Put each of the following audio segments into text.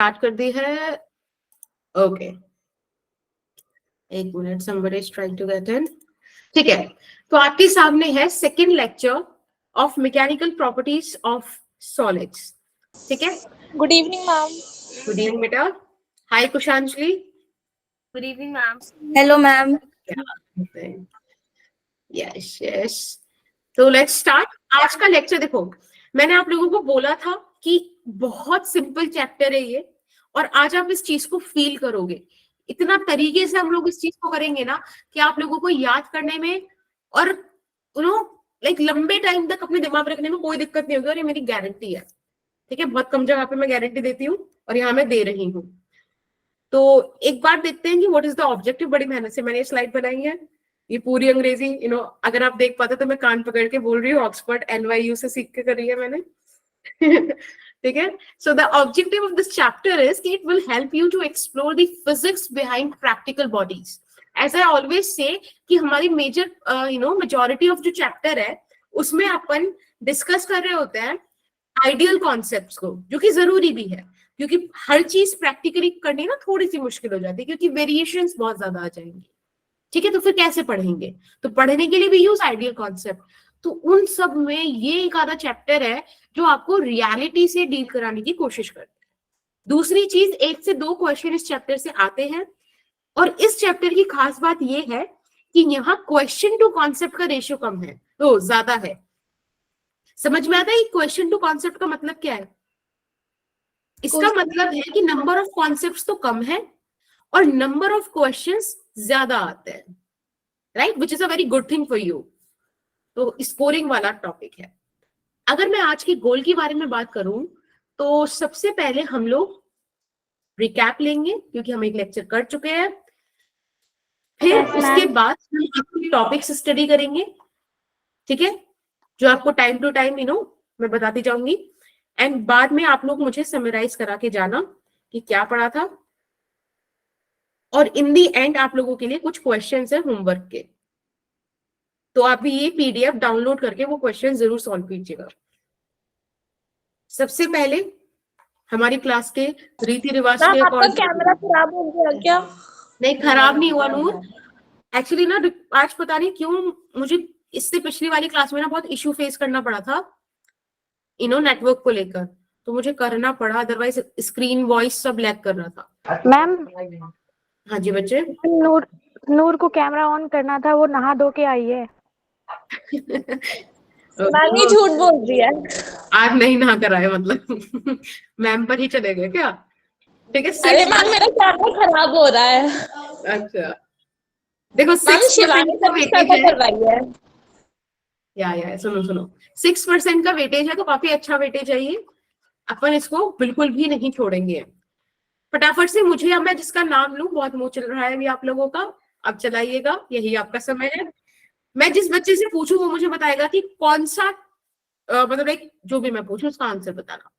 Start कर दी है। Okay, एक minute, somebody is trying to get in। ठीक है, तो आपके सामने है second lecture of mechanical properties of solids. ठीक है, good evening ma'am. Good evening बेटा। Hi Kushanjali. Good evening ma'am. Hello ma'am. Yes yes, तो लेट्स स्टार्ट आज का लेक्चर। देखो, मैंने आप लोगों को बोला था कि बहुत सिंपल चैप्टर है ये, और आज आप इस चीज को फील करोगे। इतना तरीके से हम लोग इस चीज को करेंगे ना कि आप लोगों को याद करने में और लाइक लंबे टाइम तक अपने दिमाग में रखने में कोई दिक्कत नहीं होगी, और ये मेरी गारंटी है। ठीक है, बहुत कम जगह पे मैं गारंटी देती हूँ और यहाँ मैं दे रही हूँ। तो एक बार देखते हैं कि व्हाट इज द ऑब्जेक्टिव। बड़ी मेहनत से मैंने ये स्लाइड बनाई है, ये पूरी अंग्रेजी अगर आप देख पाते तो मैं कान पकड़ के बोल रही हूँ, ऑक्सफोर्ड NYU से सीख के करी है मैंने। ठीक है, so the objective of this chapter is कि it will help you to explore the physics behind practical bodies. As I always say कि हमारी मेजर मेजॉरिटी ऑफ जो चैप्टर है उसमें अपन डिस्कस कर रहे होते हैं आइडियल कॉन्सेप्ट्स को, जो कि जरूरी भी है, क्योंकि हर चीज प्रैक्टिकली करनी ना थोड़ी सी मुश्किल हो जाती है, क्योंकि वेरिएशंस बहुत ज्यादा आ जाएंगी। ठीक है, तो फिर कैसे पढ़ेंगे? तो पढ़ने के लिए भी यूज आइडियल कॉन्सेप्ट। तो उन सब में ये एक आधा चैप्टर है जो आपको रियलिटी से डील कराने की कोशिश करता है। दूसरी चीज, 1 से 2 क्वेश्चन इस चैप्टर से आते हैं, और इस चैप्टर की खास बात ये है कि यहाँ क्वेश्चन टू कॉन्सेप्ट का रेशियो कम है, तो ज्यादा है। समझ में आता है क्वेश्चन टू कॉन्सेप्ट का मतलब क्या है? इसका मतलब है कि नंबर ऑफ कॉन्सेप्ट्स तो कम है और नंबर ऑफ क्वेश्चंस ज्यादा आते हैं, right, which is a very good thing for you. तो स्कोरिंग वाला टॉपिक है। अगर मैं आज के गोल के बारे में बात करूं तो सबसे पहले हम लोग रिकैप लेंगे, क्योंकि हम एक लेक्चर कर चुके हैं। फिर उसके बाद हम अपने टॉपिक्स स्टडी करेंगे, ठीक है, जो आपको टाइम टू टाइम मैं बताती जाऊंगी। एंड बाद में आप लोग मुझे समराइज करा के जाना कि क्या पढ़ा था, और इन दी एंड आप लोगों के लिए कुछ क्वेश्चंस है होमवर्क के, तो आप ये PDF डाउनलोड करके वो क्वेश्चन जरूर सॉल्व कीजिएगा। सबसे पहले हमारी क्लास के रीति रिवाज के आपका कैमरा खराब हो गया क्या? नहीं, खराब नहीं हुआ नूर। एक्चुअली ना आज पता नहीं क्यों मुझे इससे पिछली वाली क्लास में ना बहुत इश्यू फेस करना पड़ा था नेटवर्क को लेकर, तो मुझे करना पड़ा, अदरवाइज स्क्रीन वॉइस सब लैग कर रहा था। मैम, हाँ जी बच्चे। नूर को कैमरा ऑन करना था, वो नहा धो के आई है। मैम ये झूठ बोल रही है। आज नहीं नहा कर आए मतलब मैम पर ही चले गए क्या? ठीक है, अरे मैम मेरा कैमरा खराब हो रहा है। अच्छा, देखो मैम शिवानी का सर्विस वेटेज करवाई है। या सुनो 6% का वेटेज है, तो काफी अच्छा वेटेज है ये। अपन इसको बिल्कुल भी नहीं छोड़ेंगे। फटाफट से मुझे, या मैं जिसका नाम लूं, बहुत मुंह चल रहा है अभी आप लोगों का, अब चलाइएगा, यही आपका समय है। मैं जिस बच्चे से पूछूं वो मुझे बताएगा कि कौन सा मतलब एक जो भी मैं पूछूं उसका आंसर बताना।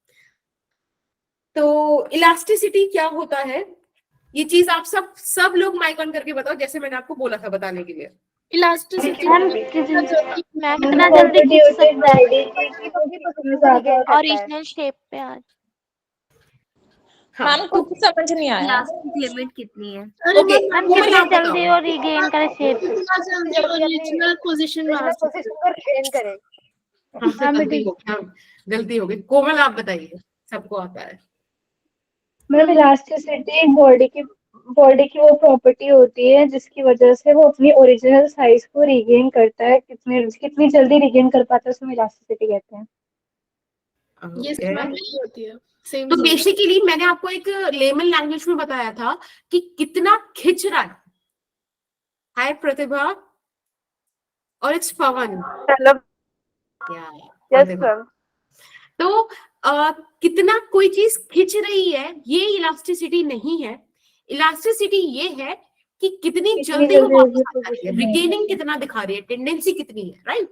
तो इलास्टिसिटी क्या होता है, ये चीज आप सब लोग माइक ऑन करके बताओ, जैसे मैंने आपको बोला था बताने के लिए। इलास्टिसिटी कितना जल्दी खींच सकता है ओरिजिनल शेप पे आज। मैम कुछ समझ नहीं आया। लिमिट कितनी है? ओके, कितना जल्दी और रिगेन करे शेप। ओरिजिनल पोजीशन में गेन करे। गलती हो गई। कोमल आप बताइए, सबको आता है। मतलब इलास्टिसिटी बॉडी की वो प्रॉपर्टी होती है जिसकी वजह से वो अपनी ओरिजिनल साइज को रिगेन करता है। कितनी जल्दी रिगेन कर पाता है उसमें इलास्टिसिटी कहते हैं। होती है। तो बेसिकली मैंने आपको एक लेमन लैंग्वेज में बताया था कि कितना खिंच रहा है। हाय प्रतिभा, और इट्स पवन। तो कितना कोई चीज खिंच रही है, ये इलास्टिसिटी नहीं है। इलास्टिसिटी ये है कि कितनी जल्दी वो वापस आ रही है, रिगेनिंग कितना दिखा रही है, टेंडेंसी कितनी है, राइट।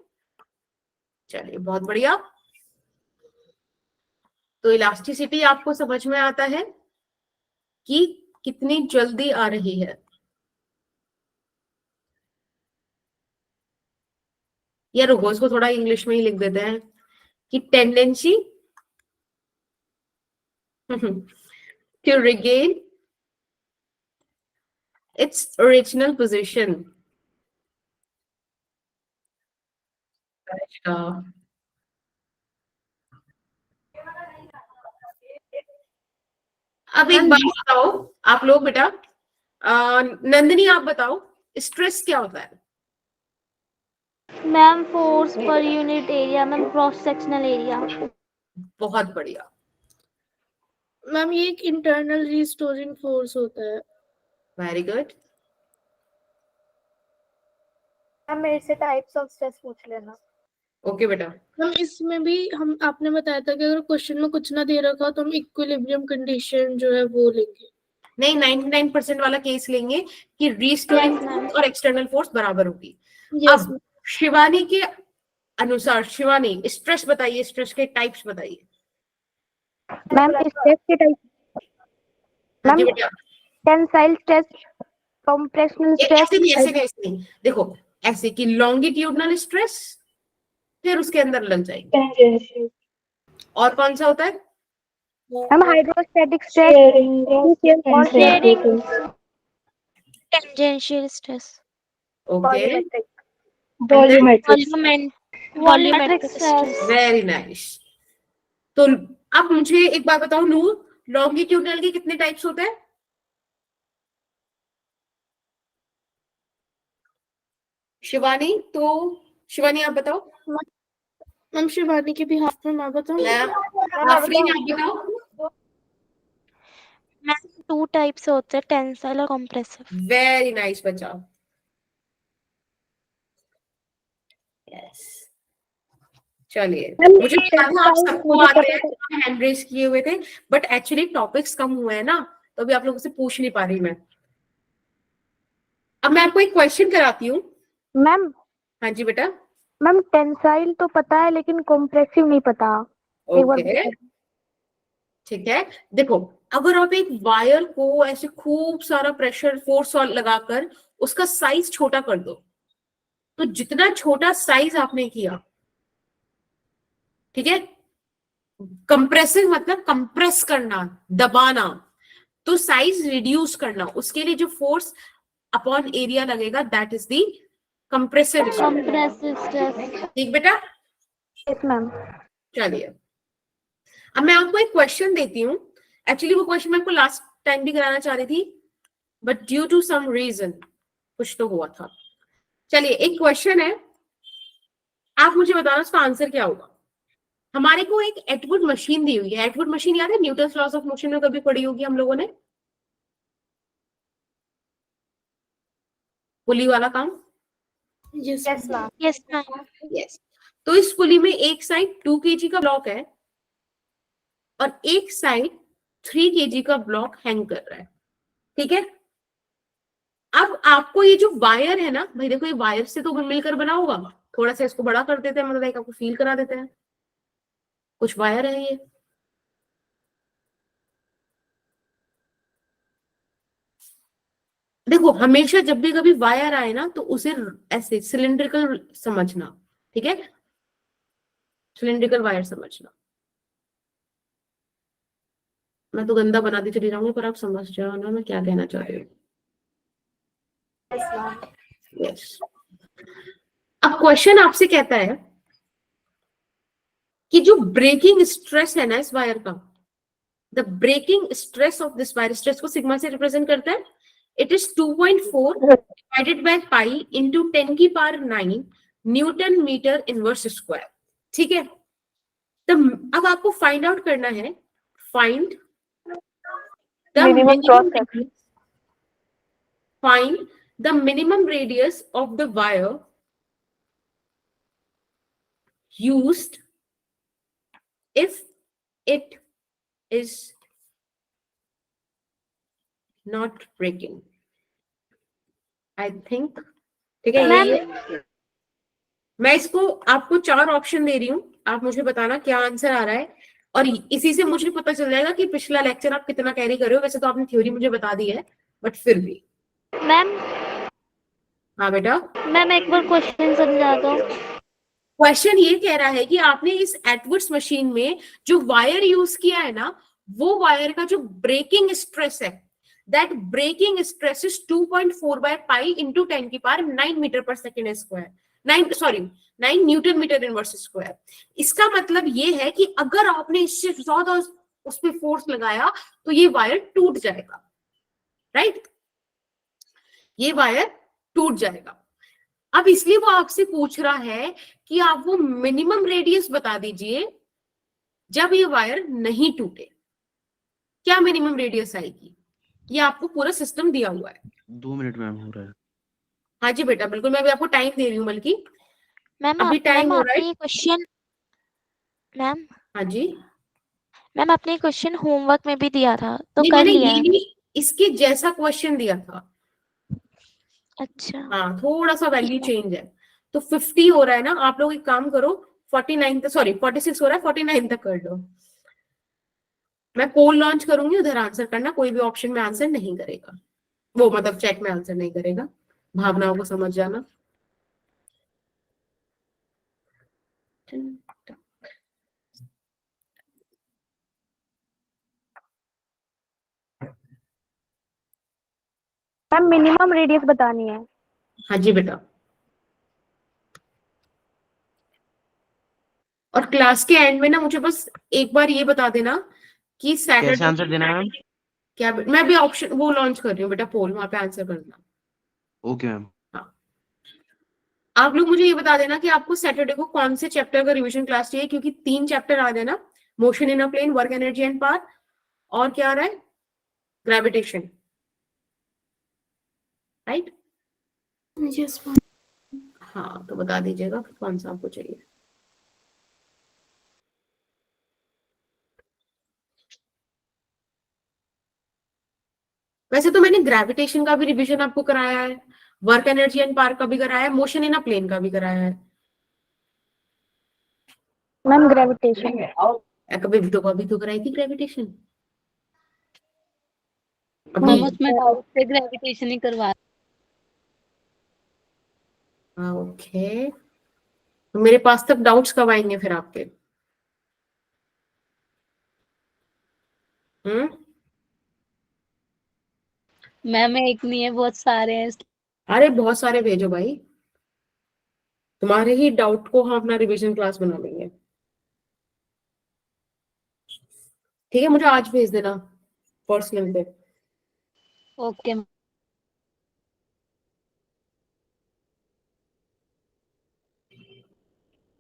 चलिए, बहुत बढ़िया। तो इलास्टिसिटी आपको समझ में आता है कि कितनी जल्दी आ रही है। या रुको, इसको थोड़ा इंग्लिश में ही लिख देते हैं कि tendency to regain its original position. अच्छा, अब एक बात बताओ आप लोग बेटा, नंदिनी आप बताओ स्ट्रेस क्या होता है? Ma'am force per unit area, ma'am cross sectional area. बहुत बढ़िया। मैम ये एक इंटरनल रिस्टोरिंग फोर्स होता है। Very good. मैम मेरे से टाइप्स ऑफ स्ट्रेस पूछ लेना। ओके बेटा। मैम इसमें भी हम आपने बताया था कि अगर क्वेश्चन में कुछ ना दे रखा तो हम इक्विलिब्रियम कंडीशन जो है वो लेंगे। नहीं, 99% वाला केस लेंगे कि रिस्टोरिंग फोर्स और एक्सटर्नल फोर्स बराबर होगी। अब शिवानी के अनुसार, शिवानी स्ट्रेस बताइए, स्ट्रेस के टाइप्स बताइए। मैम स्ट्रेस के टाइप, हाँ जी मैम बेटा। Tensile stress, compressional stress. ऐसे नहीं, ऐसे नहीं, देखो ऐसे कि लॉन्गिट्यूडनल स्ट्रेस, फिर उसके अंदर लग जाएंगे। टेंजेंशियल, और कौन सा होता है? Ma'am hydrostatic stress, tangential stress, okay, volumetric, volumetric stress. Very nice. तो अब मुझे एक बात बताओ नूर, लॉन्गिट्यूडनल के कितने टाइप्स होते हैं? शिवानी, तो शिवानी आप बताओ। मैम शिवानी के भी हाथ में मैं बताऊं? आफरीन आप बताओ। मैम 2 टाइप्स होते हैं, टेंसाइल और कंप्रेसिव। वेरी नाइस बच्चा। यस, चलिए, मुझे पता था आप सबको आते हैं, हैंड रेज किए हुए थे, बट एक्चुअली टॉपिक्स कम हुए हैं ना, तो अभी आप लोगों से पूछ नहीं पा रही मैं। अब मैं आपको एक क्वेश्चन कराती हूँ। मैम हाँ जी बेटा। मैम टेंसाइल तो पता है लेकिन कंप्रेसिव नहीं पता। ओके, ठीक है। देखो, अगर आप एक वायर को ऐसे खूब सारा प्रेशर फोर्स लगाकर उसका साइज छोटा कर दो, तो जितना छोटा साइज आपने किया, ठीक है, कंप्रेसिव मतलब कंप्रेस करना, दबाना, तो साइज रिड्यूस करना, उसके लिए जो फोर्स अपॉन एरिया लगेगा that is the compressive stress. ठीक बेटा? Yes ma'am. चलिए, अब मैं आपको एक क्वेश्चन देती हूँ। एक्चुअली वो क्वेश्चन मैं आपको लास्ट टाइम भी कराना चाह रही थी, but due to some reason कुछ तो हुआ था। चलिए, एक क्वेश्चन है, आप मुझे बताना उसका आंसर क्या होगा। हमारे को एक एटवुड मशीन दी हुई है। एटवुड मशीन याद है? न्यूटन लॉज ऑफ मोशन में कभी पढ़ी होगी हम लोगों ने, पुली वाला काम। Yes ma'am. Yes ma'am. Yes. तो इस पुली में एक साइड 2 kg का ब्लॉक है और एक साइड 3 kg का ब्लॉक हैंग कर रहा है, ठीक है। अब आपको ये जो वायर है ना भाई, देखो ये वायर से तो मिलकर बना होगा, थोड़ा सा इसको बड़ा कर देते हैं, मतलब आपको फील करा देते हैं, कुछ वायर है ये, देखो हमेशा जब भी कभी वायर आए ना तो उसे ऐसे सिलिंड्रिकल समझना, ठीक है, सिलिंड्रिकल वायर समझना। मैं तो गंदा बनाती चली जाऊंगी पर आप समझ जाओ ना मैं क्या कहना चाह रही हूँ। यस। अब क्वेश्चन आपसे कहता है कि जो ब्रेकिंग स्ट्रेस है ना इस वायर का, the breaking stress of this wire, stress को सिग्मा से रिप्रेजेंट करता है, it is 2.4 divided by pi into 10⁹ newton metre inverse square, ठीक है। तो अब आपको फाइंड आउट करना है, find the minimum radius of the wire used if it is not breaking. I think, ठीक है, ये मैं इसको आपको 4 ऑप्शन दे रही हूँ, आप मुझे बताना क्या आंसर आ रहा है, और इसी से मुझे पता चल जाएगा कि पिछला लेक्चर आप कितना कैरी कर रहे हो। वैसे तो आपने थ्योरी मुझे बता दी है, बट फिर भी। मैम हाँ बेटा। मैम एक बार क्वेश्चन समझा दो। क्वेश्चन ये कह रहा है कि आपने इस एटवुड्स मशीन में जो वायर यूज किया है ना, वो वायर का जो ब्रेकिंग स्ट्रेस है, that breaking stress is 2.4 by pi into 10 की पावर 9 मीटर पर second square, 9 newton metre inverse square. इसका मतलब ये है कि अगर आपने इससे ज्यादा उस पर फोर्स लगाया तो ये वायर टूट जाएगा, राइट, ये वायर टूट जाएगा। अब इसलिए वो आपसे पूछ रहा है कि आप वो मिनिमम रेडियस बता दीजिए जब ये वायर नहीं टूटे। क्या मिनिमम रेडियस आएगी? ये आपको पूरा सिस्टम दिया हुआ है। 2 मिनट मैम हो रहा है। हाँ जी बेटा, बिल्कुल, मैं अभी आपको टाइम दे रही हूँ, बल्कि मैम अभी टाइम हो रहा आपने है। ये क्वेश्चन मैम हाँ जी, मैम आपने क्वेश्चन होमवर्क में भी दिया था तो नहीं कर मैंने लिया ये है? नहीं, इसके जैसा क्वेश्चन दिया था। अच्छा हाँ, थोड़ा सा वैल्यू चेंज है। तो 50 हो रहा है ना, आप लोग एक काम करो, 49 तक, सॉरी 46 हो रहा है, 49 तक कर लो। मैं पोल लॉन्च करूंगी, उधर आंसर करना, कोई भी ऑप्शन में आंसर नहीं करेगा, वो मतलब चैट में आंसर नहीं करेगा, भावनाओं को समझ जाना। मैम मिनिमम रेडियस बतानी है। हाँ जी बेटा, और क्लास के एंड में ना मुझे बस एक बार ये बता देना कि कैसे सैटरडे आंसर देना है मैम? क्या, मैं अभी ऑप्शन वो लॉन्च कर रही हूँ बेटा, पोल, वहां पे आंसर करना। Okay ma'am. हाँ, आप लोग मुझे ये बता देना कि आपको सैटरडे को कौन से चैप्टर का रिवीजन क्लास चाहिए, क्योंकि 3 चैप्टर आ देना, motion in a plane, work energy and power, और क्या आ रहा है, ग्रेविटेशन, राइट। Yes ma'am. हाँ, तो बता दीजिएगा कौन सा आपको चाहिए। वैसे तो मैंने ग्रेविटेशन का भी रिवीजन आपको कराया है, वर्क एनर्जी एंड पावर का भी कराया है, मोशन इन अ प्लेन का भी कराया है। Ma'am gravitation. कभी भी तो कराई थी ग्रेविटेशन। मैम अभी उसमें डाउट से ग्रेविटेशन ही करवा। ओके, तो मेरे पास तक डाउट्स कब आएंगे फिर आपके? मैम एक नहीं है, बहुत सारे हैं। अरे बहुत सारे भेजो भाई, तुम्हारे ही डाउट को हम अपना रिवीजन क्लास बना लेंगे। ठीक है, मुझे आज भेज देना पर्सनल पे। ओके।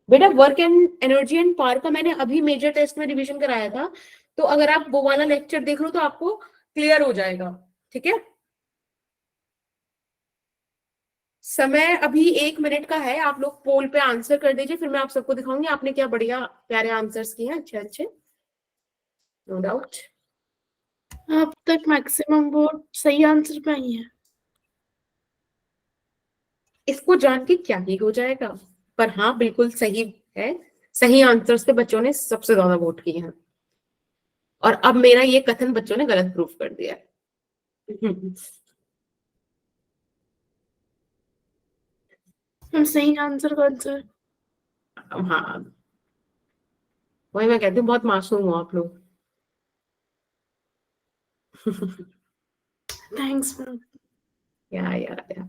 बेटा work and energy and power का मैंने अभी मेजर टेस्ट में रिवीजन कराया था, तो अगर आप वो वाला लेक्चर देख लो तो आपको क्लियर हो जाएगा। ठीक है, समय अभी 1 मिनट का है, आप लोग पोल पे आंसर कर दीजिए, फिर मैं आप सबको दिखाऊंगी आपने क्या बढ़िया प्यारे आंसर्स किए हैं, अच्छे अच्छे, नो डाउट। अब तक मैक्सिमम वो सही आंसर पे आई है। इसको जान के क्या ही हो जाएगा, पर हाँ बिल्कुल सही है, सही आंसर्स पे बच्चों ने सबसे ज्यादा वोट किए हैं, और अब मेरा ये कथन बच्चों ने गलत प्रूफ कर दिया है। हम सही आंसर कौन सा है? हाँ, वही मैं कहती हूँ, बहुत मासूम हो आप लोग। Thanks ma'am. या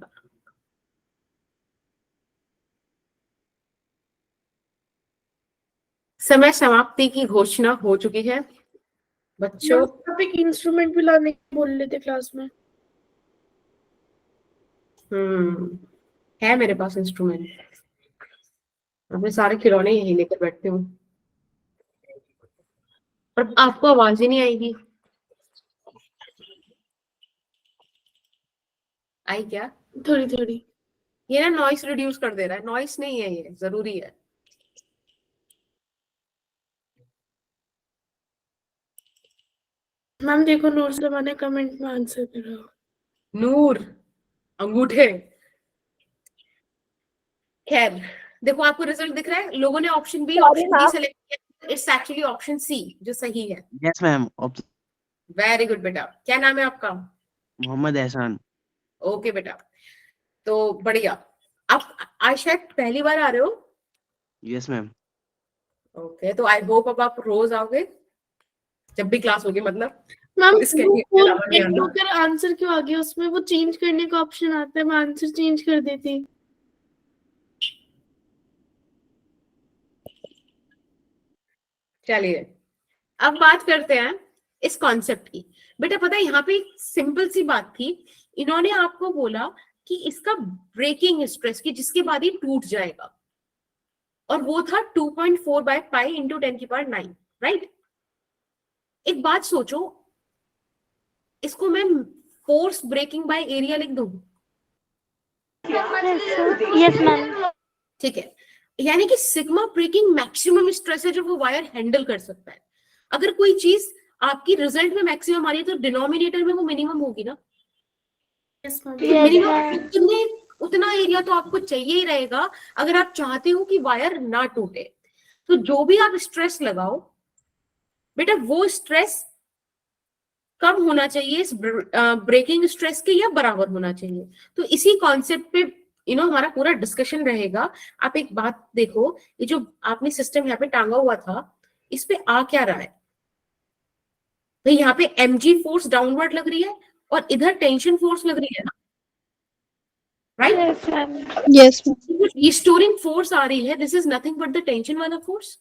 समय समाप्ति की घोषणा हो चुकी है बच्चों। आप एक इंस्ट्रूमेंट भी लाने बोल रहे थे क्लास में। है मेरे पास इंस्ट्रूमेंट, अपने सारे खिलौने यही लेकर बैठते हूँ, पर आपको आवाज ही नहीं आएगी। आई क्या? थोड़ी थोड़ी। ये ना नॉइस रिड्यूस कर दे रहा है, नॉइस नहीं है, ये जरूरी है। मैम देखो नोट्स मैंने कमेंट में आंसर करा। नूर अंगूठे, खैर देखो आपको रिजल्ट दिख रहा है, लोगों ने option B, Sorry, option D ma'am. Select किया, इट्स एक्चुअली ऑप्शन सी जो सही है। Yes ma'am. वेरी गुड बेटा, क्या नाम है आपका? मोहम्मद एहसान। ओके बेटा, तो बढ़िया। आप आज शायद पहली बार आ रहे हो? Yes ma'am. ओके, तो आई होप अब आप रोज आओगे। जब भी क्लास होगी मतलब मैम इसके वो के अलावा नहीं आना। अगर आंसर क्यों आ गया उसमें, वो चेंज करने का ऑप्शन आता है, मैं आंसर चेंज कर देती। चलिए अब बात करते हैं इस कॉन्सेप्ट की। बेटा पता है यहाँ पे एक सिंपल सी बात थी, इन्होंने आपको बोला कि इसका ब्रेकिंग स्ट्रेस की जिसके बाद ये टूट जाएगा, और वो था 2.4 बाय पाई इंटू 10⁹, राइट। एक बात सोचो, इसको मैं फोर्स ब्रेकिंग बाय एरिया लिख दूं, यस मैम। ठीक है, यानी कि सिग्मा ब्रेकिंग मैक्सिमम स्ट्रेस है जो वो वायर हैंडल कर सकता है। अगर कोई चीज आपकी रिजल्ट में मैक्सिमम आ रही है तो डिनोमिनेटर में वो मिनिमम होगी ना। Yes ma'am. मिनिमम उतना एरिया तो आपको चाहिए ही रहेगा अगर आप चाहते हो कि वायर ना टूटे। तो जो भी आप स्ट्रेस लगाओ बेटा, वो स्ट्रेस कम होना चाहिए इस ब्रेकिंग स्ट्रेस के या बराबर होना चाहिए। तो इसी कॉन्सेप्ट पे हमारा पूरा डिस्कशन रहेगा। आप एक बात देखो, ये जो आपने सिस्टम यहाँ पे टांगा हुआ था, इस पे आ क्या रहा है, तो यहाँ पे mg फोर्स डाउनवर्ड लग रही है और इधर टेंशन फोर्स लग रही है ना, राइट। यस रिस्टोरिंग फोर्स आ रही है, this is nothing but the tension वाला फोर्स।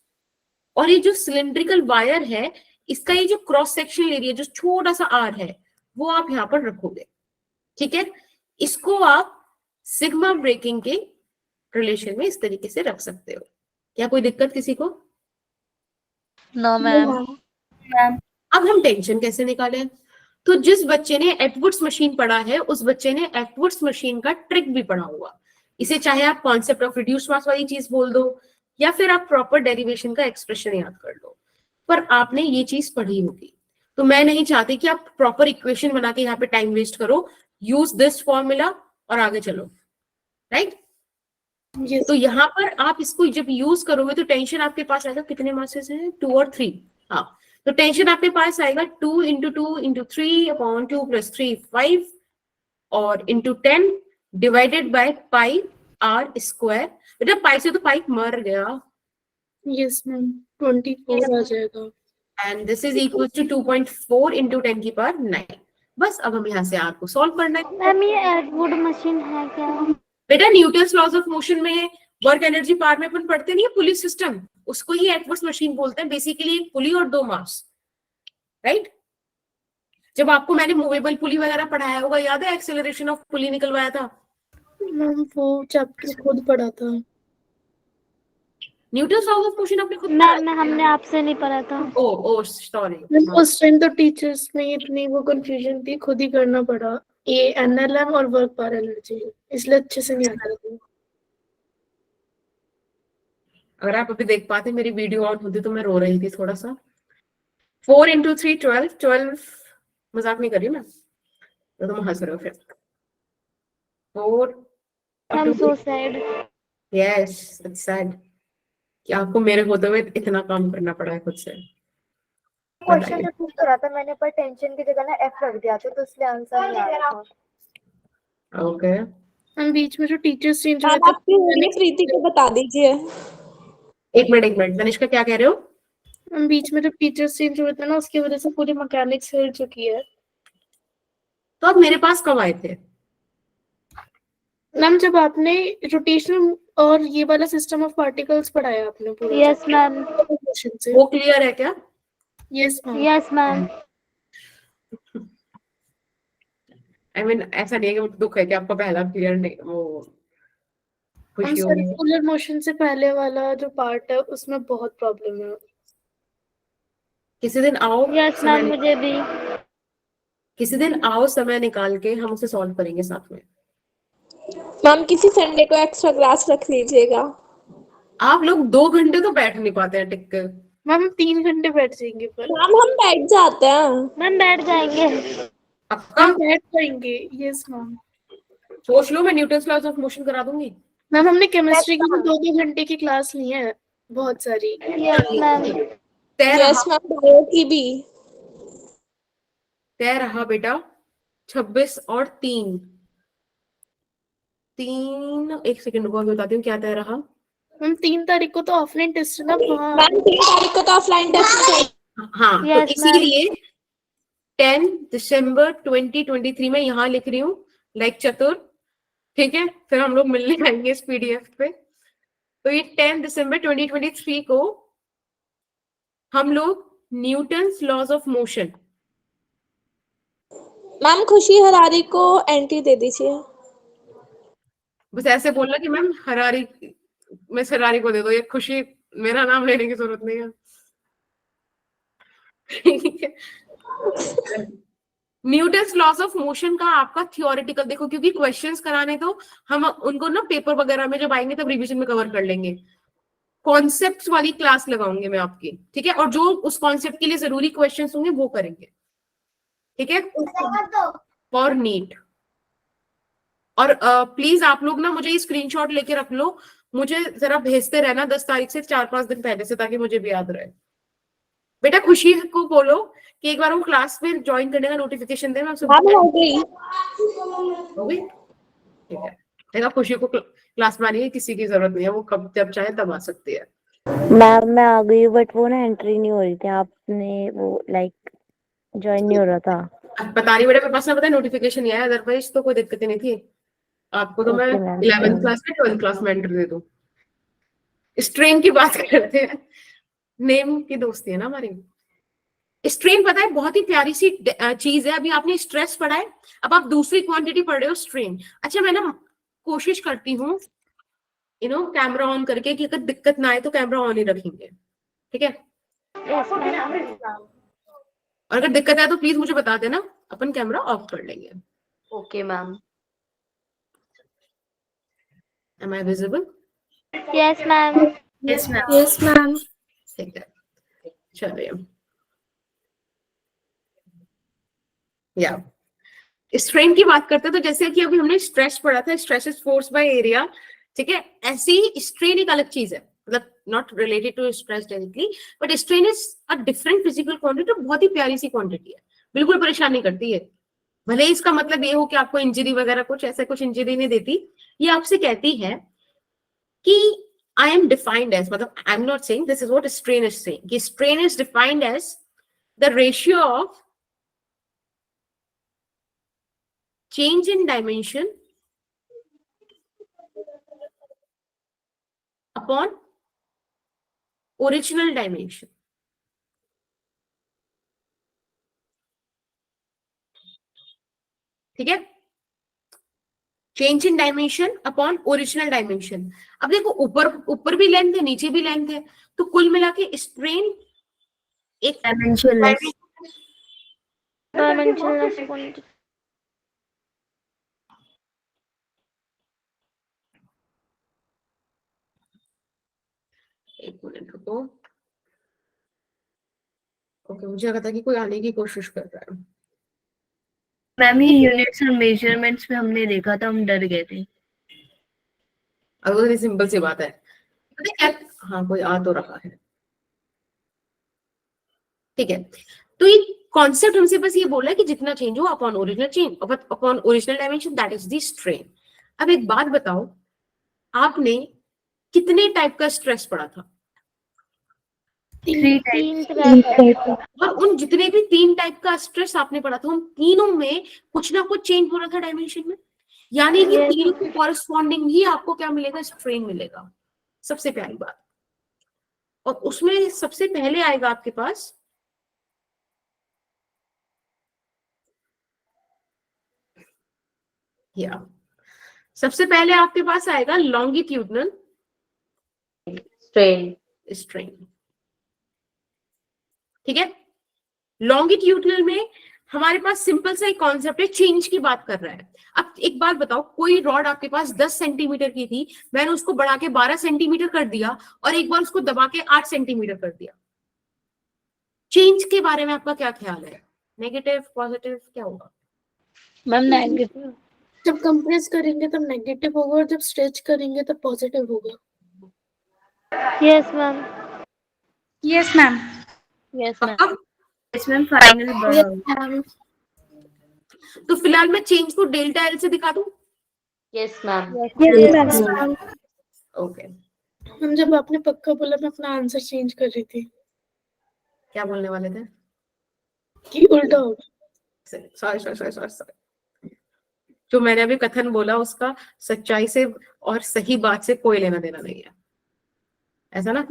और ये जो सिलिंड्रिकल वायर है, इसका ये जो क्रॉस सेक्शनल एरिया जो छोटा सा आर है, वो आप यहाँ पर रखोगे, ठीक है। इसको आप सिग्मा ब्रेकिंग के रिलेशन में इस तरीके से रख सकते हो। क्या कोई दिक्कत किसी को? No ma'am. अब हम टेंशन कैसे निकालें? तो जिस बच्चे ने एटवुड्स मशीन पढ़ा है, उस बच्चे ने एटवुड्स मशीन का ट्रिक भी पढ़ा हुआ। इसे चाहे आप कॉन्सेप्ट ऑफ रिड्यूस्ड मास वाली चीज बोल दो या फिर आप प्रॉपर डेरिवेशन का एक्सप्रेशन याद कर लो, पर आपने ये चीज पढ़ी होगी। तो मैं नहीं चाहती कि आप प्रॉपर इक्वेशन बना के यहाँ पे टाइम वेस्ट करो। यूज दिस फॉर्मूला और आगे चलो, राइट। Yes. तो यहाँ पर आप इसको जब यूज करोगे तो टेंशन आपके पास आएगा, कितने मासेस हैं, 2 और 3। हाँ, तो टेंशन आपके पास आएगा 2 × 2 × 3 अपॉन 2 + 3 5 और into 10 divided by pi R square. बेटा पाई से तो पाई मर गया, यस मैम, 24 आ जाएगा। And this is equal to 2.4 × 10⁹। बस अब हम यहाँ से आर को सॉल्व करना है। मैम ये एटवुड मशीन है क्या? बेटा न्यूटन्स लॉज ऑफ मोशन में वर्क एनर्जी पावर में अपन पढ़ते नहीं है पुली सिस्टम, उसको ही एटवुड्स मशीन बोलते हैं। बेसिकली एक पुली और 2 मास, राइट। जब आपको मैंने मूवेबल पुली वगैरह पढ़ाया होगा, याद है एक्सेलरेशन ऑफ पुली निकलवाया था? मैम वो चैप्टर खुद पढ़ा था। न्यूटन्स लॉज ऑफ मोशन आपने खुद मैम हमने आपसे नहीं पढ़ा था। ओ सॉरी। मैम उस टाइम तो टीचर्स में इतनी वो कंफ्यूजन थी, खुद ही करना पड़ा, ये एनएलएम और वर्क पावर एनर्जी, इसलिए अच्छे से नहीं आता था। अगर आप अभी देख पाते मेरी वीडियो ऑन होती तो मैं रो रही थी थोड़ा सा। 4 × 3 12 मजाक नहीं कर रही मैं, तो तुम हंस रहे हो फिर। 4 I am so sad. Yes it's sad कि आपको मेरे होते हुए इतना काम करना पड़ा है खुद से। क्वेश्चन जो पूछ रहा था मैंने, पर टेंशन की जगह ना एफ रख दिया था, तो इसलिए आंसर नहीं आ रहा था। ओके, हम बीच में जो टीचर्स चेंज हुए आप थे, आपकी होगी प्रीति को बता दीजिए। एक मिनट तनिष्का क्या कह रहे हो? हम बीच में जो टीचर्स चेंज हुए थे ना, उसकी वजह से पूरी मैकेनिक्स हिल चुकी है। तो आप मेरे पास कब आए थे? मैम जब आपने रोटेशनल और ये वाला सिस्टम ऑफ पार्टिकल्स पढ़ाया आपने पूरा। Yes ma'am. क्वेश्चन से। वो क्लियर है क्या? Yes ma'am. Yes ma'am. I mean ऐसा नहीं है कि मुझे दुख है कि आपका पहला क्लियर नहीं, वो हम खुशी होगी। सर्कुलर मोशन से पहले वाला जो पार्ट है उसमें बहुत प्रॉब्लम है। किसी दिन आओ, यस मैम मुझे भी। किसी दिन आओ समय निकाल के हम उसे सॉल्व करेंगे साथ में। मैम किसी संडे को एक्स्ट्रा क्लास रख लीजिएगा। आप लोग 2 घंटे तो बैठ नहीं पाते हैं टिक कर। मैम 3 घंटे बैठ जाएंगे, पर मैम हम बैठ जाते हैं। मैम बैठ जाएंगे। पक्का? हम बैठ जाएंगे। Yes ma'am. सोच लो, मैं न्यूटन्स लॉज ऑफ मोशन करा दूंगी। मैम हमने केमिस्ट्री की 2-2 घंटे की क्लास ली है, बहुत सारी। Yes ma'am. Yes ma'am bio की भी। तय रहा बेटा 26 और 3 एक सेकंड को अभी बताती हूँ क्या तय रहा। मैम 3 तारीख को तो ऑफलाइन टेस्ट है ना वहाँ। मैम 3 तारीख को तो ऑफलाइन टेस्ट है। हाँ, तो Yes, ma'am. इसीलिए 10 दिसंबर 2023 में यहाँ लिख रही हूँ लाइक चतुर, ठीक है, फिर हम लोग मिलने आएंगे इस पीडीएफ पे। तो ये 10 दिसंबर 2023 को हम लोग Newton's laws of motion, ma'am Khushi Harari को एंट्री दे दीजिए। बस ऐसे बोलना कि मैम हरारी, मिस हरारी को दे दो, ये खुशी मेरा नाम लेने की जरूरत नहीं है। न्यूटन्स लॉज ऑफ मोशन का आपका थियोरेटिकल देखो, क्योंकि क्वेश्चंस कराने तो हम उनको ना पेपर वगैरह में जब आएंगे तब रिवीजन में कवर कर लेंगे। कॉन्सेप्ट्स वाली क्लास लगाऊंगी मैं आपकी, ठीक है, और जो उस कॉन्सेप्ट के लिए जरूरी क्वेश्चंस होंगे वो करेंगे, ठीक है, फॉर नीट। और प्लीज आप लोग ना मुझे ये स्क्रीनशॉट लेके रख लो, मुझे जरा भेजते रहना 10 तारीख से 4-5 दिन पहले से, ताकि मुझे भी याद रहे। बेटा खुशी को बोलो कि एक बार वो क्लास में ज्वाइन करने का नोटिफिकेशन दे, मैं उससे मैम हो गई। हो गई, ठीक है। देखा, खुशी को क्लास में आने की किसी की जरूरत नहीं है, वो कब जब चाहे तब आ सकती है। मैम मैं आ गई, बट वो ना एंट्री नहीं हो रही थी, आपने वो लाइक ज्वाइन नहीं हो रहा था। बता रही बेटा, मेरे पास ना पता है नोटिफिकेशन नहीं आया, अदरवाइज तो कोई दिक्कत नहीं थी। आपको तो मैं Okay, ma'am. 11th क्लास में 12th क्लास में एंट्री दे दूं। स्ट्रेन की बात करते हैं, नेम की दोस्ती है ना हमारी। स्ट्रेन पता है बहुत ही प्यारी सी चीज है। अभी आपने स्ट्रेस पढ़ा है, अब आप दूसरी क्वांटिटी पढ़ रहे हो स्ट्रेन। अच्छा, मैं ना कोशिश करती हूँ कैमरा ऑन करके कि अगर दिक्कत ना आए तो कैमरा ऑन ही रखेंगे, ठीक है, Yes, ma'am. और अगर दिक्कत आए तो प्लीज मुझे बता देना, अपन कैमरा ऑफ कर लेंगे। Okay ma'am. Am I visible? Yes, ma'am. Yes, ma'am. ठीक है, चलिए। या स्ट्रेन की बात करते हैं, तो जैसे कि अभी हमने स्ट्रेस पढ़ा था, stress is force by area, ठीक है, ऐसे ही स्ट्रेन एक अलग चीज है, मतलब not related to stress directly, but strain is a different physical quantity, बहुत ही प्यारी सी क्वांटिटी है, बिल्कुल परेशान नहीं करती है। भले ही इसका मतलब ये हो कि आपको इंजरी वगैरह कुछ ऐसा कुछ इंजरी नहीं देती, ये आपसे कहती है कि आई एम डिफाइंड एज, मतलब I am not saying, this is what strain is saying, कि strain is defined as the ratio of change in dimension upon original dimension, ठीक है, change in dimension upon original dimension. अब देखो, ऊपर ऊपर भी length है, नीचे भी लेंथ है, तो कुल मिला के स्ट्रेन एक Dimensionless quantity. एक मिनट रुको। ओके, मुझे लगा था कि कोई आने की कोशिश कर रहा है। मैम ये यूनिट्स और मेजरमेंट्स में हमने देखा था, हम डर गए थे। अब वो सिंपल सी बात है, पता है क्या, हाँ कोई आ तो रहा है, ठीक है। तो ये कॉन्सेप्ट हमसे बस ये बोला है कि जितना चेंज हो upon original change, upon original dimension, that is the strain. अब एक बात बताओ, आपने कितने टाइप का स्ट्रेस पढ़ा था? 3 तीन टाइप्स। और उन जितने भी 3 टाइप का स्ट्रेस आपने पढ़ा था, उन तीनों में कुछ ना कुछ चेंज हो रहा था डायमेंशन में, यानी कि Yes. तीनों के कॉरस्पॉन्डिंग ही आपको क्या मिलेगा? स्ट्रेन मिलेगा, सबसे प्यारी बात। और उसमें सबसे पहले आएगा आपके पास या सबसे पहले आपके पास आएगा लॉन्गिट्यूडनल स्ट्रेन। स्ट्रेन, ठीक है। लॉन्गिट्यूडनल में हमारे पास सिंपल सा एक कॉन्सेप्ट है, चेंज की बात कर रहा है। अब एक बात बताओ, कोई रॉड आपके पास 10 सेंटीमीटर की थी, मैंने उसको बढ़ा के 12 सेंटीमीटर कर दिया, और एक बार उसको दबा के 8 सेंटीमीटर कर दिया, चेंज के बारे में आपका क्या ख्याल है? नेगेटिव, पॉजिटिव, क्या होगा? Ma'am negative. जब कंप्रेस करेंगे तब नेगेटिव होगा, और जब स्ट्रेच करेंगे तब पॉजिटिव होगा। Yes, ma'am. Yes ma'am. Yes ma'am. पक्का? यस मैम फाइनल मैम, तो फिलहाल मैं चेंज को डेल्टा एल से दिखा दूं? Yes ma'am. मैम, ओके, हम जब आपने पक्का बोला मैं अपना आंसर चेंज कर रही थी। क्या बोलने वाले थे? कि उल्टा हो सॉरी। जो मैंने अभी कथन बोला उसका सच्चाई से और सही बात से कोई लेना देना नहीं है, ऐसा ना?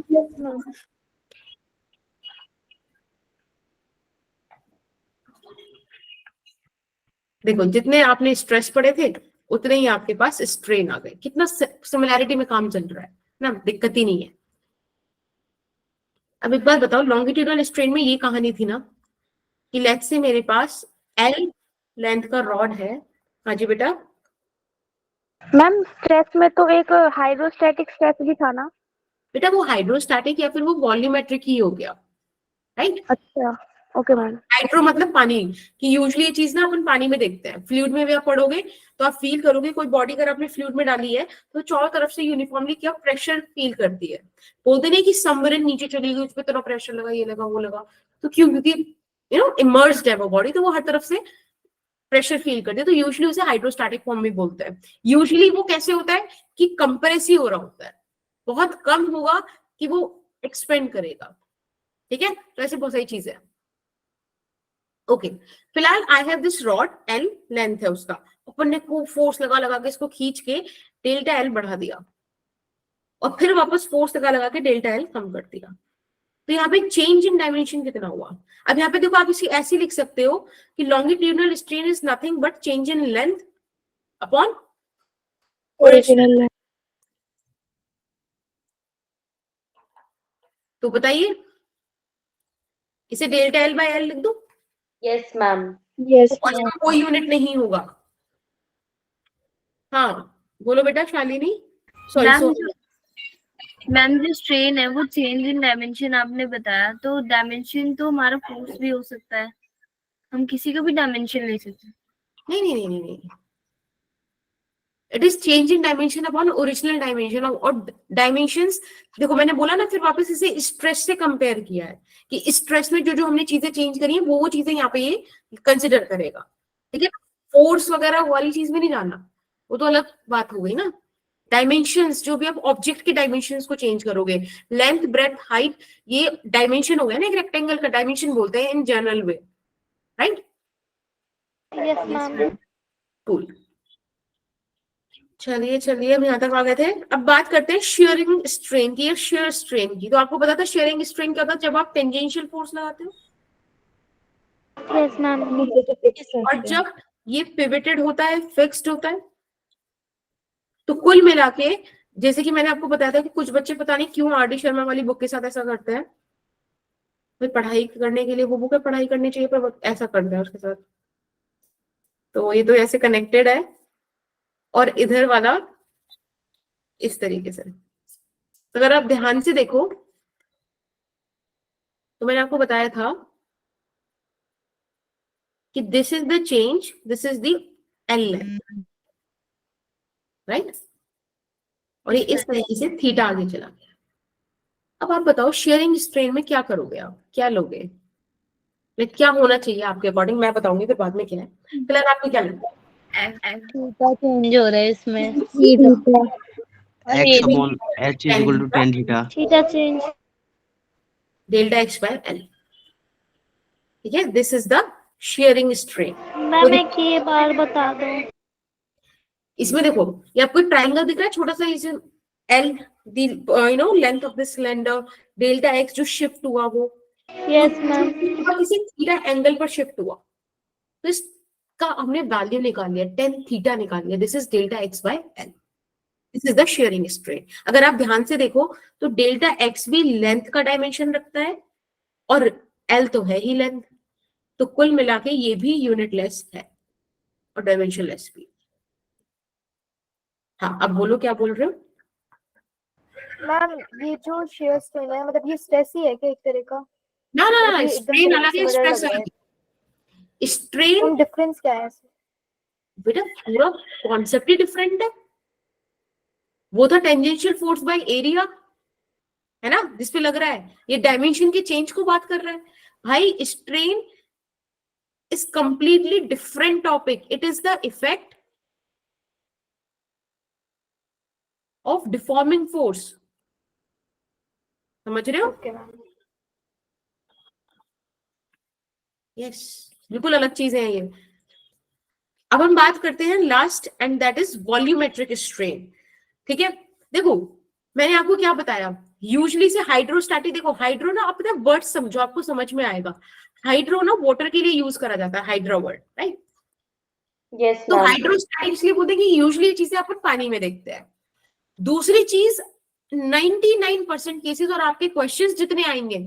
देखो जितने आपने स्ट्रेस पढ़े थे उतने ही आपके पास स्ट्रेन आ गए। कितना सिमिलैरिटी में काम चल रहा है ना, दिक्कत ही नहीं है। अब एक बात बताओ, लॉन्गिट्यूडनल स्ट्रेन में ये कहानी थी ना कि लेट्स से मेरे पास एल लेंथ का रॉड है। हाँ जी बेटा। मैम स्ट्रेस में तो एक हाइड्रोस्टैटिक स्ट्रेस भी था ना? बेटा वो हाइड्रोस्टैटिक या फिर वो वॉल्यूमेट्रिक ही हो गया, राइट? अच्छा ओके मैम। हाइड्रो मतलब पानी, कि यूजुअली ये चीज ना अपन पानी में देखते हैं। फ्लूइड में भी आप पढ़ोगे तो आप फील करोगे कोई बॉडी अगर आपने फ्लूइड में डाली है तो चारों तरफ से यूनिफॉर्मली क्या प्रेशर फील करती है। बोलते नहीं कि सबमरीन नीचे चली गई, उस पर तरह प्रेशर लगा, ये लगा वो लगा। तो क्यों? क्योंकि इमर्स्ड है वो बॉडी, तो वो हर तरफ से प्रेशर फील करते हैं। तो यूजुअली उसे हाइड्रोस्टैटिक फॉर्म में बोलते हैं। यूजुअली वो कैसे होता है कि कंप्रेस ही हो रहा होता है, बहुत कम होगा कि वो एक्सपेंड करेगा। ठीक है, तो ऐसे बहुत सारी चीजें हैं। ओके फिलहाल I have this rod, L length है उसका, अपन ने खूब फोर्स लगा लगा के इसको खींच के डेल्टा एल बढ़ा दिया और फिर वापस फोर्स लगा लगा के डेल्टा एल कम कर दिया। तो यहाँ पे चेंज इन डायमेंशन कितना हुआ? अब यहाँ पे देखो, आप इसे ऐसे लिख सकते हो कि longitudinal strain is nothing but change in length upon original. तो बताइए इसे डेल्टा एल बाय एल लिख दो। Yes, ma'am. यस और इसका कोई यूनिट नहीं होगा। हाँ बोलो बेटा शालिनी। सॉरी मैम जो स्ट्रेन है वो चेंज इन डायमेंशन आपने बताया, तो डायमेंशन तो हमारा फोर्स भी हो सकता है, हम किसी का भी डायमेंशन ले सकते हैं। नहीं, it is change in dimension upon original dimension. और डायमेंशंस देखो मैंने बोला ना, फिर वापस इसे स्ट्रेस से कंपेयर किया है कि स्ट्रेस में जो जो हमने चीजें चेंज करी है वो चीजें यहाँ पे ये कंसिडर करेगा। ठीक है, फोर्स वगैरह वाली चीज में नहीं जानना, वो तो अलग बात हो गई ना। डायमेंशंस जो भी आप ऑब्जेक्ट के डायमेंशंस को चेंज करोगे, लेंथ ब्रेथ हाइट, ये डायमेंशन हो गया ना। एक रेक्टेंगल का डायमेंशन बोलते हैं in general way, right? Yes ma'am. Cool. चलिए अब यहाँ तक आ गए थे। अब बात करते हैं शेयरिंग स्ट्रेन की या शेयर स्ट्रेन की। तो आपको पता था शेयरिंग स्ट्रेन क्या होता है? जब आप टेंजेंशियल फोर्स लगाते हो यस मैम। और जब ये पिवटेड होता है, फिक्स्ड होता है। तो कुल मिला के, जैसे कि मैंने आपको बताया था कि कुछ बच्चे पता नहीं क्यों आर.डी. शर्मा वाली बुक के साथ ऐसा करते हैं। भाई पढ़ाई करने के लिए वो बुक है, पढ़ाई करनी चाहिए, पर वो ऐसा करते हैं उसके साथ। तो ये तो ऐसे कनेक्टेड है और इधर वाला इस तरीके से। तो अगर आप ध्यान से देखो तो मैंने आपको बताया था कि this is the change, this is the L length, right? और ये इस तरीके से थीटा आगे चला गया। अब आप बताओ शेयरिंग स्ट्रेन में क्या करोगे, आप क्या लोगे? क्या होना चाहिए आपके अकॉर्डिंग? मैं बताऊंगी फिर बाद में क्या है। फिलहाल आपको क्या लगता है? थीटा चेंज हो रहा है इसमें। x upon h is equal to tan theta. Theta change. Delta x by L. ठीक है, this is the sharing strain. Ma'am एक ये बार बता दो। इसमें देखो ये आपको ट्रायंगल दिख रहा है छोटा सा, इसे L length of the cylinder, delta x जो शिफ्ट हुआ वो यस मैम। किसी थीटा एंगल पर शिफ्ट हुआ, तो इसका हमने वैल्यू निकाल लिया, टेन थीटा निकाल लिया। This is delta x by L, this is the sharing strain. अगर आप ध्यान से देखो तो डेल्टा एक्स भी लेंथ का डायमेंशन रखता है और एल तो है ही लेंथ, तो कुल मिला के ये भी यूनिटलेस है और डायमेंशनलेस भी। हाँ अब बोलो क्या बोल रहे हो? मैम ये जो शेयर स्ट्रेन है मतलब ये स्ट्रेस ही है क्या एक तरह का? ना ना ना, ये एकदम स्ट्रेन से अलग है, similar स्ट्रेस लग रहा अलग है। स्ट्रेन डिफरेंस क्या है? बेटा पूरा कॉन्सेप्ट ही डिफरेंट है। वो था टेंजेंशियल फोर्स बाय एरिया, है ना, जिसपे लग रहा है। ये डायमेंशन के चेंज को बात कर रहा है। भाई strain is completely different topic. It is the effect of deforming force. समझ रहे हो? Okay ma'am. यस, बिल्कुल अलग चीजें हैं ये। अब हम बात करते हैं last, and that is volumetric strain. ठीक है, देखो मैंने आपको क्या बताया, यूजली से हाइड्रोस्टैटिक, देखो हाइड्रो ना, आप वर्ड समझो, आपको समझ में आएगा। हाइड्रो ना वाटर के लिए यूज करा जाता है, हाइड्रो वर्ड, राइट। Yes, तो ma'am. हाइड्रोस्टैटिक इसलिए बोलते हैं कि यूजली चीजें अपन पानी में देखते हैं। दूसरी चीज, 99% केसेस और आपके क्वेश्चंस जितने आएंगे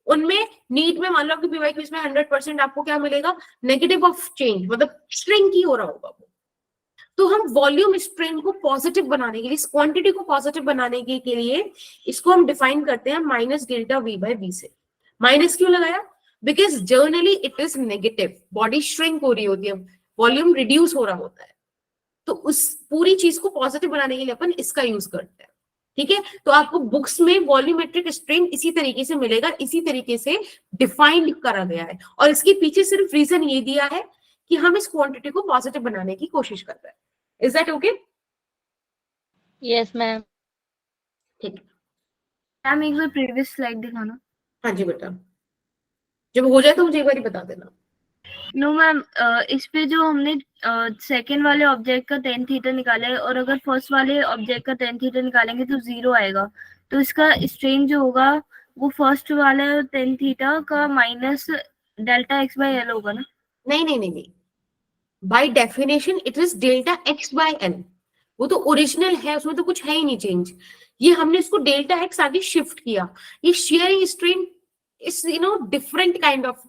उनमें नीट में मान लो कि पीवाई क्विज में 100% आपको क्या मिलेगा, नेगेटिव ऑफ चेंज, मतलब श्रिंक ही हो रहा होगा वो। तो हम वॉल्यूम स्ट्रेन को पॉजिटिव बनाने के लिए, इस क्वांटिटी को पॉजिटिव बनाने के लिए इसको हम डिफाइन करते हैं minus delta V by V से। माइनस क्यों लगाया? Because generally it is negative, body shrink हो रही होती है, वॉल्यूम रिड्यूस हो रहा होता है, तो उस पूरी चीज को पॉजिटिव बनाने के लिए अपन इसका यूज करते हैं। ठीक है, तो आपको बुक्स में वॉल्यूमेट्रिक स्ट्रेन इसी तरीके से मिलेगा, इसी तरीके से डिफाइंड करा गया है, और इसके पीछे सिर्फ रीजन ये दिया है कि हम इस क्वांटिटी को पॉजिटिव बनाने की कोशिश कर रहे हैं। Is that okay? Yes ma'am. ठीक है, मैम एक बार प्रीवियस स्लाइड दिखाना। हाँ जी बेटा, जब हो जाए तो मुझे एक बार बता देना। नो मैम, इस पे जो हमने सेकंड वाले ऑब्जेक्ट का tan थीटा निकाला है, और अगर फर्स्ट वाले ऑब्जेक्ट का tan थीटा निकालेंगे तो 0 आएगा, तो इसका स्ट्रेन जो होगा वो फर्स्ट वाले tan थीटा का minus delta x by L होगा ना? नहीं नहीं नहीं नहीं, by definition it is delta x by L, वो तो ओरिजिनल है, उसमें तो कुछ है ही नहीं चेंज। ये हमने इसको डेल्टा एक्स आगे शिफ्ट किया। ये sharing strain is different kind of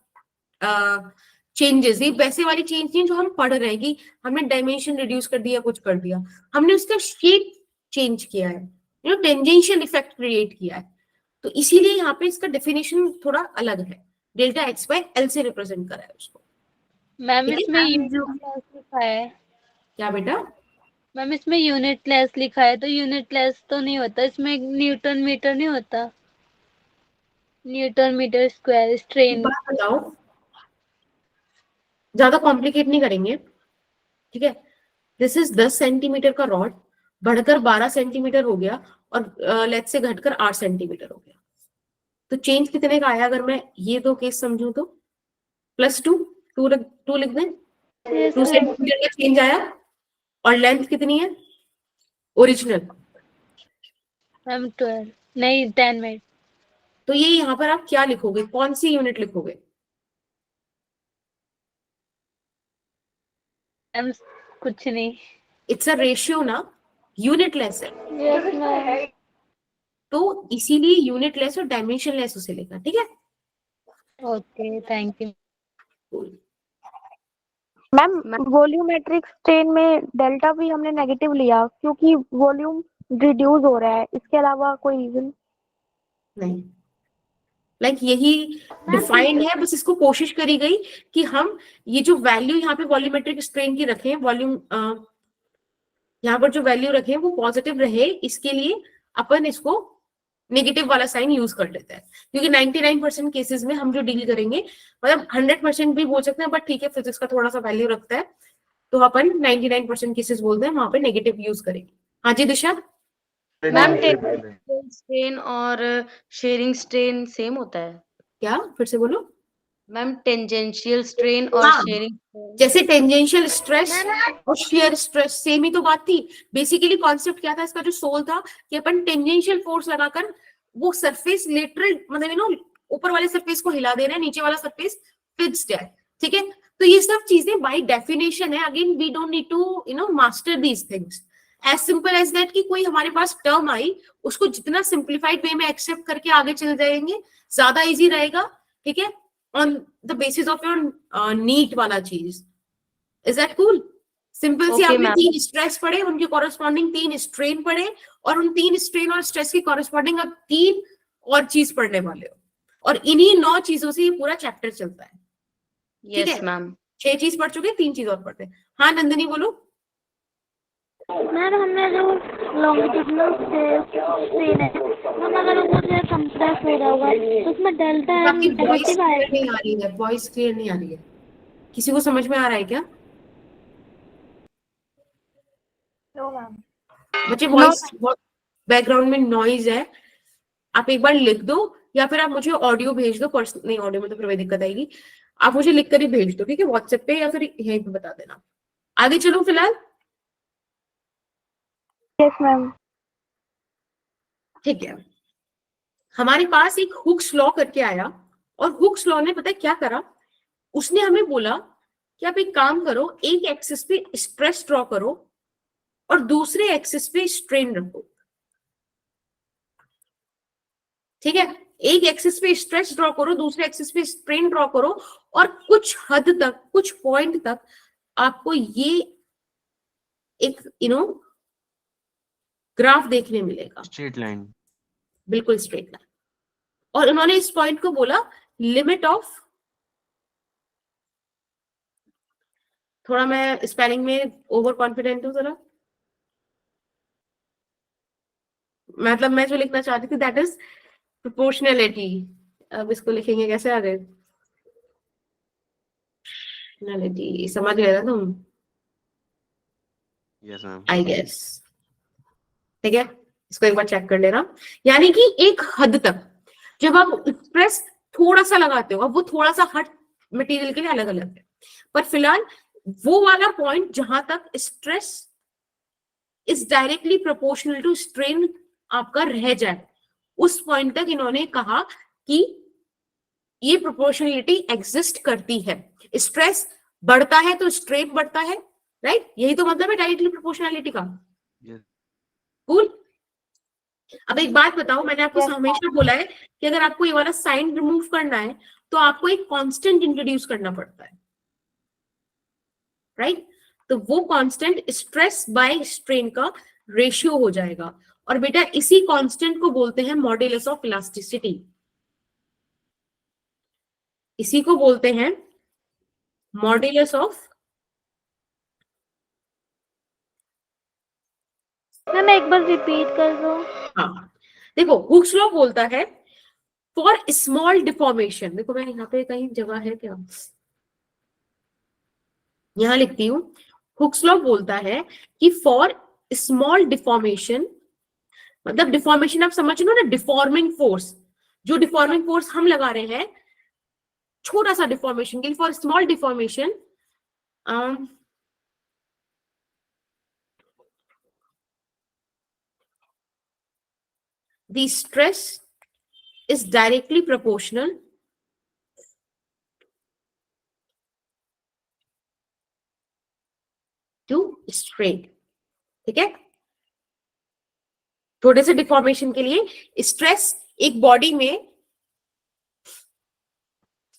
changes, ये वैसे वाली चेंज नहीं जो हम पढ़ रहे हैं कि हमने डायमेंशन रिड्यूस कर दिया, कुछ कर दिया, हमने उसका शेप चेंज किया है, टेंजेंशियल इफेक्ट क्रिएट किया है। तो इसीलिए यहाँ पे इसका डेफिनेशन थोड़ा अलग है, डेल्टा एक्स बाय एल से रिप्रेजेंट करा है उसको। मैम ठीक है? इसमें यूनिटलेस लिखा है। क्या बेटा? मैम इसमें यूनिटलेस लिखा है, तो यूनिटलेस तो नहीं होता, इसमें न्यूटन मीटर नहीं होता, न्यूटन मीटर स्क्वायर स्ट्रेन। बात बताओ, ज्यादा कॉम्प्लिकेट नहीं करेंगे, ठीक है। दिस इज 10 सेंटीमीटर का रॉड, बढ़कर 12 सेंटीमीटर हो गया, और लेट्स से घटकर 8 सेंटीमीटर हो गया, तो चेंज कितने का आया? अगर मैं ये दो केस समझूं तो +2 लिख दें, 2 सेंटीमीटर का चेंज आया, और लेंथ कितनी है ओरिजिनल? मैम 12 नहीं 10 में। तो ये यहाँ पर आप क्या लिखोगे, कौन सी यूनिट लिखोगे? मैम कुछ नहीं। इट्स अ रेशियो ना, यूनिटलेस है, यस मैम। तो इसीलिए यूनिटलेस और डायमेंशनलेस उसे लिखा, ठीक है। Okay thank you. Ma'am volumetric strain में डेल्टा भी हमने नेगेटिव लिया क्योंकि वॉल्यूम रिड्यूस हो रहा है, इसके अलावा कोई रीजन नहीं, यही डिफाइंड है, बस इसको कोशिश करी गई कि हम ये जो वैल्यू यहाँ पे वॉल्यूमेट्रिक स्ट्रेन की रखें, वॉल्यूम यहाँ पर जो वैल्यू रखें वो पॉजिटिव रहे, इसके लिए अपन इसको नेगेटिव वाला साइन यूज कर लेते हैं, क्योंकि 99% केसेस में हम जो डील करेंगे, मतलब 100% भी बोल सकते हैं, बट ठीक है फिजिक्स का थोड़ा सा वैल्यू रखता है, तो अपन 99% केसेस बोलते हैं, वहां पे नेगेटिव यूज करेंगे। हाँ जी दिशा? मैम टेंजेंशियल स्ट्रेन और शेयरिंग स्ट्रेन सेम होता है? क्या, फिर से बोलो मैम टेंजेंशियल स्ट्रेन और हाँ, शेयरिंग, जैसे टेंजेंशियल स्ट्रेस और शेयर स्ट्रेस सेम ही तो बात थी। बेसिकली कॉन्सेप्ट क्या था इसका, जो सोल था कि अपन टेंजेंशियल फोर्स लगाकर वो सरफेस लेटरल, मतलब ऊपर वाले सरफेस को हिला दे रहे हैं, नीचे वाला सरफेस फिक्स्ड है, ठीक है। तो ये सब चीजें बाय डेफिनेशन है, again we don't need to master these things, as simple as that कि कोई हमारे पास टर्म आई, उसको जितना सिंप्लीफाइड वे में एक्सेप्ट करके आगे चल जाएंगे, ज्यादा इजी रहेगा, ठीक है, on the basis of your NEET वाला चीज। Is that cool? सिंपल सी Okay, आपने ma'am. 3 स्ट्रेस पढ़े, उनके कॉरेस्पॉन्डिंग 3 स्ट्रेन पढ़े, और उन 3 स्ट्रेन और स्ट्रेस की कॉरेस्पॉन्डिंग अब 3 और चीज पढ़ने वाले हो, और इन्हीं 9 चीजों से ये पूरा चैप्टर चलता है। ठीक यस है, मैम। 6 चीज पढ़ चुके, 3 चीज और पढ़ते हैं। हाँ नंदिनी बोलो। मैम हमने जो लॉन्गिट्यूडिनल स्ट्रेन है, मैम अगर वो जो कंप्रेस हो रहा होगा तो उसमें डेल्टा आपकी वॉइस नेगेटिव क्लियर आएगा। नहीं आ रही है, वॉइस क्लियर नहीं आ रही है, किसी को समझ में आ रहा है क्या नो मैम। बच्चे? वॉइस बहुत बैकग्राउंड में नॉइज है, आप एक बार लिख दो, या फिर आप मुझे ऑडियो भेज दो पर्सनल, नहीं ऑडियो में तो फिर वही दिक्कत आएगी, आप मुझे लिख कर ही भेज दो, ठीक है, व्हाट्सएप पे या फिर यहीं पे बता देना। आगे चलो फिलहाल। Yes ma'am. ठीक है, हमारे पास एक हुक्स लॉ करके आया, और हुक्स लॉ ने पता है क्या करा, उसने हमें बोला कि आप एक काम करो, एक एक्सिस पे स्ट्रेस ड्रॉ करो और दूसरे एक्सिस पे स्ट्रेन रखो। ठीक है, एक एक्सिस पे स्ट्रेस ड्रॉ करो, दूसरे एक्सिस पे स्ट्रेन ड्रॉ करो, और कुछ हद तक, कुछ पॉइंट तक आपको ये एक ग्राफ देखने मिलेगा, स्ट्रेट लाइन। बिल्कुल स्ट्रेट लाइन। और उन्होंने इस पॉइंट को बोला लिमिट ऑफ, थोड़ा मैं स्पेलिंग में ओवर कॉन्फिडेंट हूँ जरा, मतलब मैं जो लिखना चाहती थी दैट इज प्रोपोर्शनैलिटी। अब इसको लिखेंगे कैसे आगे, प्रोपोर्शनैलिटी, समझ गए ना तुम? Yes ma'am. आई गेस, ठीक है, इसको एक बार चेक कर लेना। यानी कि एक हद तक जब आप स्ट्रेस थोड़ा सा लगाते हो, अब वो थोड़ा सा हर मटेरियल के लिए अलग अलग है, पर फिलहाल वो वाला पॉइंट जहां तक stress is directly proportional to strain आपका रह जाए, उस पॉइंट तक इन्होंने कहा कि ये प्रोपोर्शनलिटी एग्जिस्ट करती है। स्ट्रेस बढ़ता है तो स्ट्रेन बढ़ता है, राइट? यही तो मतलब है डायरेक्टली प्रोपोर्शनलिटी का। कूल। अब एक बात बताओ, मैंने आपको हमेशा बोला है कि अगर आपको ये वाला साइन रिमूव करना है तो आपको एक कांस्टेंट इंट्रोड्यूस करना पड़ता है, राइट? तो वो कांस्टेंट स्ट्रेस बाय स्ट्रेन का रेशियो हो जाएगा, और बेटा इसी कांस्टेंट को बोलते हैं मॉड्यूलस ऑफ इलास्टिसिटी। इसी को बोलते हैं मॉड्यूलस ऑफ, मैम एक बार रिपीट कर दो। हाँ देखो, हुक्स लॉ बोलता है फॉर स्मॉल डिफॉर्मेशन, देखो मैं यहाँ पे कहीं जगह है क्या, यहां लिखती हूँ। हुक्स लॉ बोलता है कि फॉर स्मॉल डिफॉर्मेशन, मतलब डिफॉर्मेशन आप समझ लो ना, डिफॉर्मिंग फोर्स, जो डिफॉर्मिंग फोर्स हम लगा रहे हैं छोटा सा डिफॉर्मेशन के लिए, for small deformation the stress is directly proportional to strain। ठीक है, थोड़े से डिफॉर्मेशन के लिए स्ट्रेस एक बॉडी में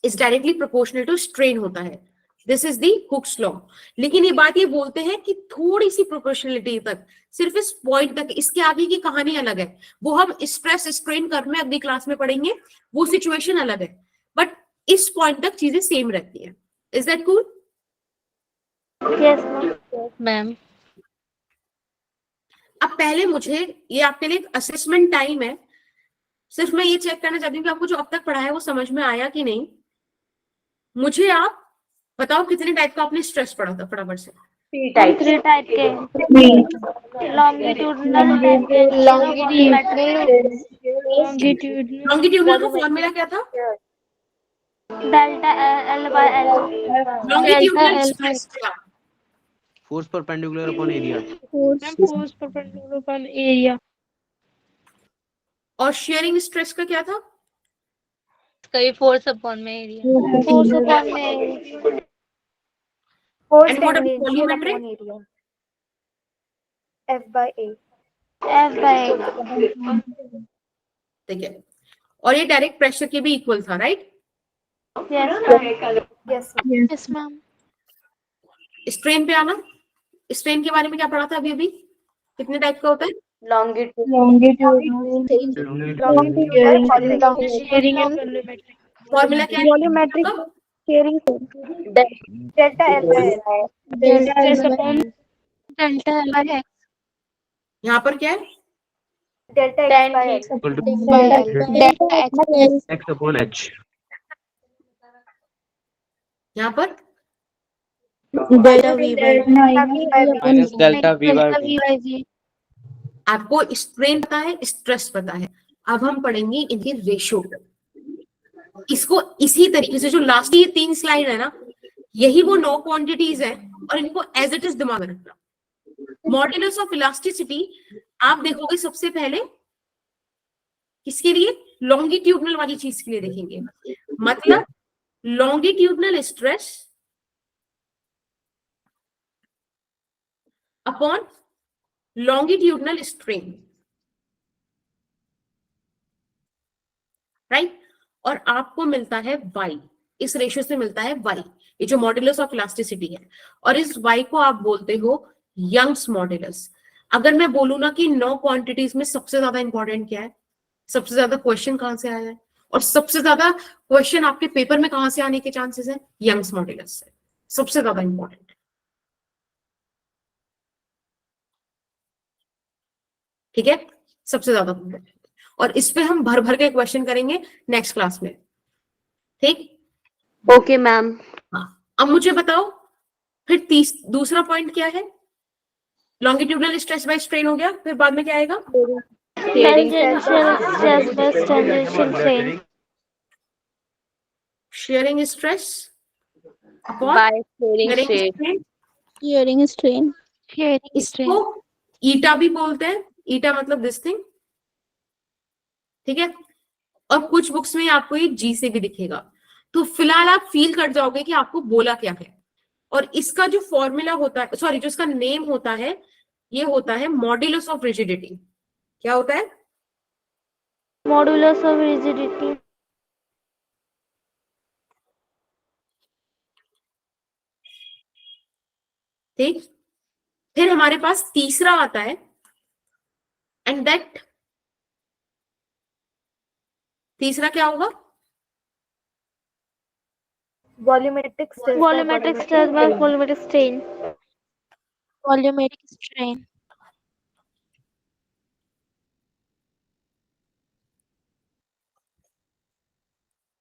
is directly proportional to strain होता है। This is the Hooke's law. लेकिन ये बात ये बोलते हैं कि थोड़ी सी प्रोपोर्शनलिटी तक, सिर्फ इस पॉइंट तक, इसके आगे की कहानी अलग है, वो हम स्ट्रेस स्ट्रेन कर्व में अगली क्लास में पढ़ेंगे, वो सिचुएशन अलग है, बट इस पॉइंट तक चीजें सेम रहती है। Is that cool? Yes ma'am. अब पहले मुझे, ये आपके लिए असेसमेंट टाइम है, सिर्फ मैं ये चेक करना चाहती हूँ कि आपको जो अब तक पढ़ा है वो समझ में आया कि नहीं। मुझे आप बताओ कितने टाइप का आपने स्ट्रेस पढ़ा था फटाफट से। 3 टाइप के, लॉन्गिट्यूडनल, लॉन्गिट्यूडनल का फॉर्मूला क्या था? Delta L by L. Longitudinal stress का force perpendicular upon area. Force perpendicular upon area. और शेयरिंग स्ट्रेस का क्या था? कई फोर्स अपॉन में एरिया। फोर्स अपॉन में Force And what about tangential volumetric? upon area. F by A. F by ठीक है, और ये डायरेक्ट प्रेशर के भी इक्वल था, right? Yes. Yes ma'am. Strain पे आना, स्ट्रेन के बारे में क्या पढ़ा था अभी? कितने टाइप का होता है? फॉर्मूला क्या है? Volumetric shearing Delta L by L. Delta L by X. यहाँ पर क्या है? Delta X by L. Equal to delta X X upon H. यहाँ पर delta V by minus delta V by G. आपको स्ट्रेन पता है, स्ट्रेस पता है, अब हम पढ़ेंगे इनके रेशियो। इसको इसी तरीके से, जो लास्ट ये 3 स्लाइड है ना, यही वो 9 क्वांटिटीज है, और इनको एज इट इज दिमाग में रखना। मॉड्यूलस ऑफ इलास्टिसिटी आप देखोगे सबसे पहले किसके लिए, लॉन्गिट्यूडनल वाली चीज के लिए देखेंगे, मतलब longitudinal stress upon longitudinal strain, right. और आपको मिलता है y, इस रेशियो से मिलता है y, ये जो मॉड्यूलस ऑफ इलास्टिसिटी है, और इस y को आप बोलते हो यंग्स मॉड्यूलस। अगर मैं बोलूं ना कि 9 क्वांटिटीज में सबसे ज्यादा इंपॉर्टेंट क्या है, सबसे ज्यादा क्वेश्चन कहां से आया है, और सबसे ज्यादा क्वेश्चन आपके पेपर में कहां से आने के चांसेस है, यंग्स मॉड्यूलस से सबसे ज्यादा इंपॉर्टेंट, ठीक है, सबसे ज्यादा इंपॉर्टेंट। और इस पे हम भर भर के क्वेश्चन करेंगे नेक्स्ट क्लास में, ठीक। Okay ma'am. हाँ, अब मुझे बताओ फिर दूसरा पॉइंट क्या है, लॉन्गिट्यूडनल स्ट्रेस बाय स्ट्रेन हो गया, फिर बाद में क्या आएगा, tangential stress by tangential strain. Sharing stress upon by sharing sharing strain. Shearing strain. इसको ईटा भी बोलते हैं, ईटा मतलब दिस थिंग, ठीक है। और कुछ बुक्स में आपको ये जी से भी दिखेगा, तो फिलहाल आप फील कर जाओगे कि आपको बोला क्या है। और इसका जो फॉर्मूला होता है, सॉरी, जो इसका नेम होता है, ये होता है मॉड्यूलस ऑफ रिजिडिटी। क्या होता है, Modulus of rigidity. ठीक। फिर हमारे पास तीसरा आता है, एंड दैट तीसरा क्या होगा, volumetric stress Volumetric stress by volumetric strain. Volumetric strain.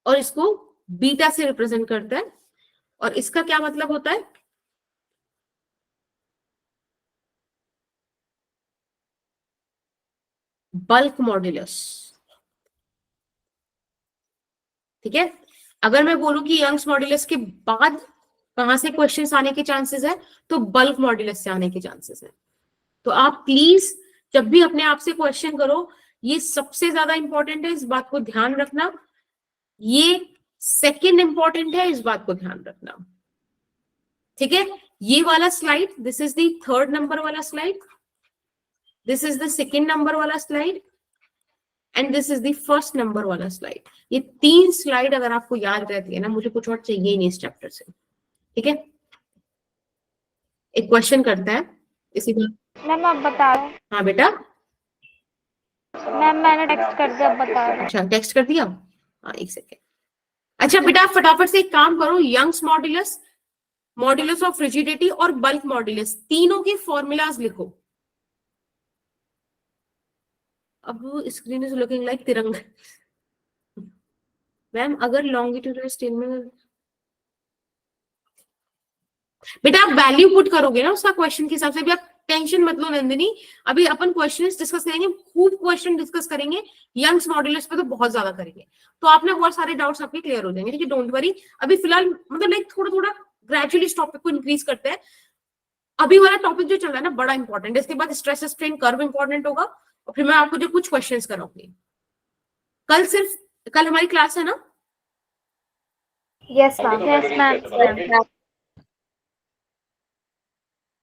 और इसको बीटा से रिप्रेजेंट करता है, और इसका क्या मतलब होता है, बल्क मॉड्यूलस, ठीक है। अगर मैं बोलूं कि यंग्स मॉड्यूलस के बाद कहां से क्वेश्चंस आने के चांसेस है, तो बल्क मॉड्यूलस से आने के चांसेस है। तो आप प्लीज जब भी अपने आप से क्वेश्चन करो, ये सबसे ज्यादा इंपॉर्टेंट है, इस बात को ध्यान रखना। ये सेकंड इंपॉर्टेंट है, इस बात को ध्यान रखना, ठीक है। ये वाला slide, this is the 3rd number वाला slide, this is the 2nd number वाला slide, and this is the 1st number वाला स्लाइड। ये 3 स्लाइड अगर आपको याद रहती है ना, मुझे कुछ और चाहिए ही नहीं इस चैप्टर से, ठीक है। एक क्वेश्चन करता है इसी बात। मैम आप बता रहे हैं। हाँ बेटा, मैम मैंने टेक्स्ट कर दिया, आप बता रहे हैं। अच्छा टेक्स्ट कर दिया, हाँ एक सेकेंड। अच्छा बेटा, फटाफट से एक काम करो, Young's modulus, modulus of rigidity और बल्क मॉड्यूलस, तीनों के फॉर्मूलाज लिखो। अब screen is looking like Tiranga. Ma'am अगर लॉन्गिट्यूडनल स्ट्रेन में बेटा आप वैल्यू पुट करोगे ना उसका क्वेश्चन के हिसाब से, भी आप टेंशन मत लो नंदिनी, अभी अपन क्वेश्चन डिस्कस करेंगे, खूब क्वेश्चन डिस्कस करेंगे, यंग्स मॉड्यूलस पे तो बहुत ज्यादा करेंगे, तो आपने बहुत सारे डाउट्स आपके क्लियर हो जाएंगे, ठीक है, डोंट वरी। अभी फिलहाल मतलब लाइक थोड़ा थोड़ा ग्रेजुअली इस टॉपिक को इंक्रीज करते हैं। अभी वाला टॉपिक जो चल रहा है ना बड़ा इंपॉर्टेंट है, इसके बाद स्ट्रेस स्ट्रेन कर्व इंपॉर्टेंट होगा, और फिर मैं आपको जो कुछ क्वेश्चंस कराऊंगी। कल हमारी क्लास है ना? Yes ma'am. Yes ma'am.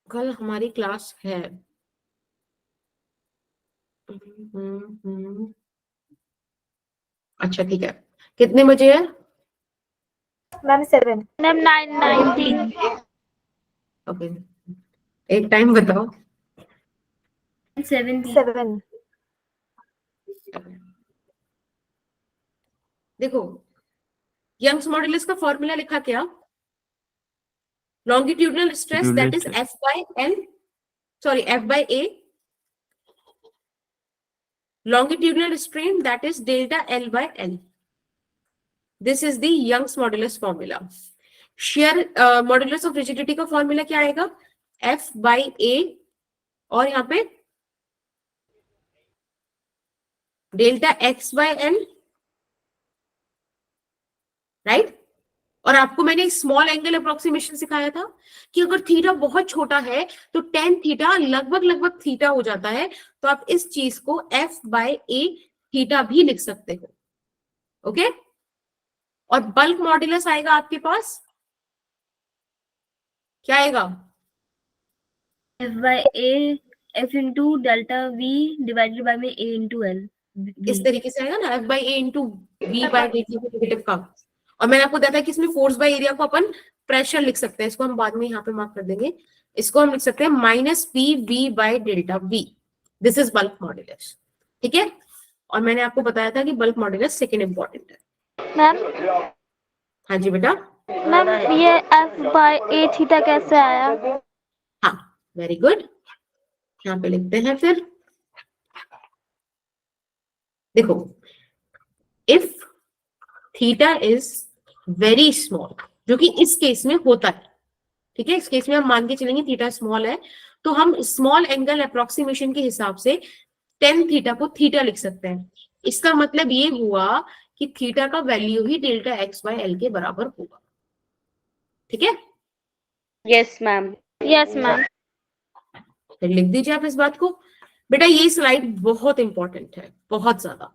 कल हमारी क्लास है। अच्छा ठीक है, कितने बजे है मैम 7। मैम 9:19। ओके, एक टाइम बताओ। 7। देखो यंग्स मॉड्यूलस का फॉर्मूला लिखा क्या, longitudinal stress that is F by L, sorry F by A, longitudinal strain that is delta L by L. This is the Young's modulus formula. Shear modulus of rigidity का formula क्या आएगा, F by A, और यहाँ पे delta X by L right. और आपको मैंने small angle approximation सिखाया था कि अगर थीटा बहुत छोटा है तो टेन थीटा लगभग लगभग थीटा हो जाता है, तो आप इस चीज को f/a थीटा भी लिख सकते हो। ओके, और बल्क मॉड्यूलस आएगा आपके पास, क्या आएगा? f/a f into delta v divided by में a into l इस तरीके से आएगा ना, f/a इंटू v/dt नेगेटिव का। और मैंने आपको बताया था कि इसमें फोर्स बाय एरिया को अपन प्रेशर लिख सकते हैं, इसको हम बाद में यहाँ पे मार्क कर देंगे। इसको हम लिख सकते हैं -pv/Δv। This is bulk modulus, ठीक है। और मैंने आपको बताया था कि बल्क मॉड्यूलस सेकेंड इंपॉर्टेंट है। मैम हाँ जी बेटा। मैम ये f/a थीटा कैसे आया? हाँ, वेरी गुड। यहाँ पे लिखते हैं फिर, देखो, if theta is very small, जो कि इस केस में होता है, ठीक है, इस केस में हम मान के चलेंगे थीटा स्मॉल है, तो हम स्मॉल एंगल अप्रोक्सीमेशन के हिसाब से टेन थीटा को थीटा लिख सकते हैं। इसका मतलब ये हुआ कि थीटा का वैल्यू ही डेल्टा x/l के बराबर होगा, ठीक है। Yes ma'am. Yes ma'am. फिर लिख दीजिए आप इस बात को। बेटा ये स्लाइड बहुत इंपॉर्टेंट है, बहुत ज्यादा,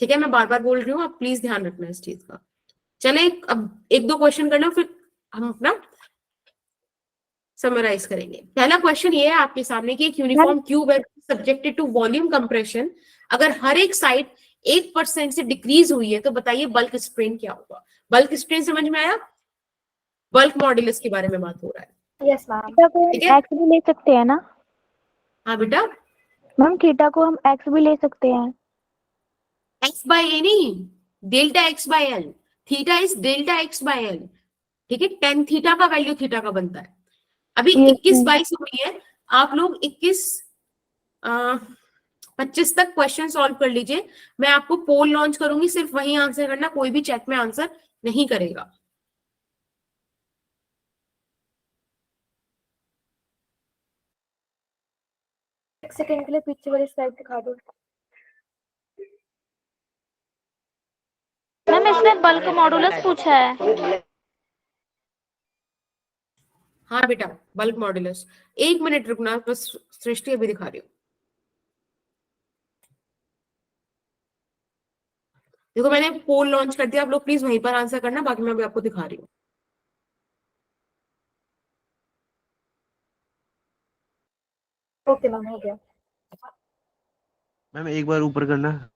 ठीक है। मैं बार बार बोल रही हूँ, आप प्लीज ध्यान रखना इस चीज का। चले अब एक दो क्वेश्चन करना, फिर हम अपना समराइज करेंगे। पहला क्वेश्चन ये है आपके सामने कि एक यूनिफॉर्म क्यूब है सब्जेक्टेड टू वॉल्यूम कंप्रेशन, अगर हर एक साइड 1% से डिक्रीज हुई है तो बताइए बल्क स्ट्रेन क्या होगा। बल्क स्ट्रेन समझ में आया? बल्क मॉड्यूलस के बारे में बात हो रहा है। Yes ma'am. थीटा को ठीक है। एक्स भी ले सकते हैं ना हाँ बेटा, मैम? थीटा को हम एक्स भी ले सकते हैं। x/a नहीं, delta x/l। Theta is delta x/l, ठीक है। टेन थीटा का वैल्यू थीटा का बनता है। अभी Yes, 21-22 हो रही है, आप लोग 21-25 तक क्वेश्चन सॉल्व कर लीजिए। मैं आपको पोल लॉन्च करूंगी, सिर्फ वही आंसर करना, कोई भी चैट में आंसर नहीं करेगा। एक सेकंड के लिए पीछे वाली स्लाइड दिखा दो। मैम इसने बल्क मॉडुलस पूछा है। हाँ बेटा, बल्क मॉड्यूलस। 1 मिनट रुकना बस, सृष्टि अभी दिखा रही हूँ। देखो मैंने पोल लॉन्च कर दिया, आप लोग प्लीज वहीं पर आंसर करना, बाकी मैं अभी आपको दिखा रही हूँ। ओके मैम, हो गया। मैम एक बार ऊपर करना।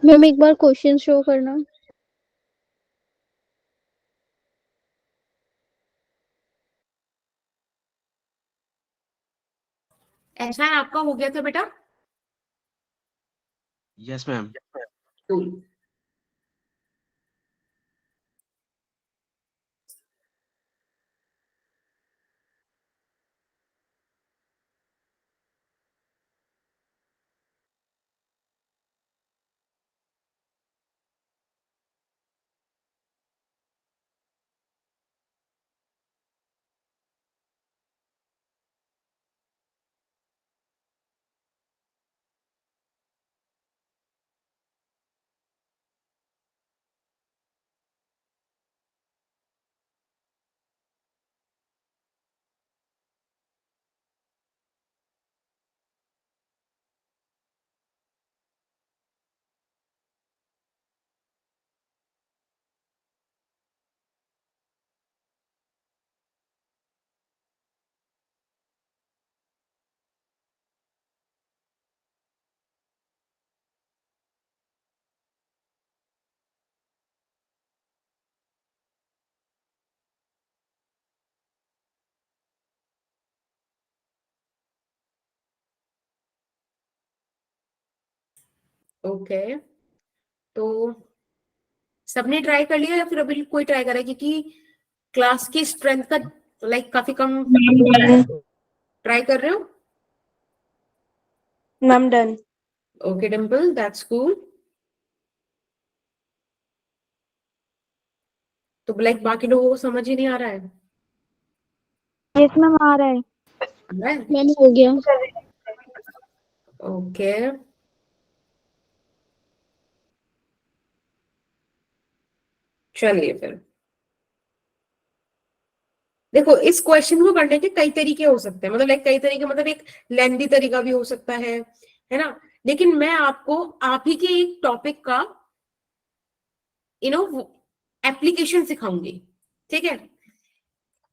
मैम एक बार क्वेश्चन शो करना। ऐसा है, आपका हो गया था बेटा? Yes ma'am. ओके, तो सबने ट्राई कर लिया या फिर अभी कोई ट्राई करा? क्योंकि क्लास की स्ट्रेंथ का लाइक काफी कम ट्राई कर रहे हो? Ma'am done. Okay Dimple, that's cool. तो लाइक बाकी लोगों को समझ ही नहीं आ रहा है? यस मैम आ रहा है। मैम हो गया। ओके, चलिए फिर देखो, इस क्वेश्चन को करने के कई तरीके हो सकते हैं, मतलब लाइक कई तरीके, मतलब एक लेंदी तरीका भी हो सकता है ना। लेकिन मैं आपको आप ही के एक टॉपिक का एप्लीकेशन सिखाऊंगी, ठीक है?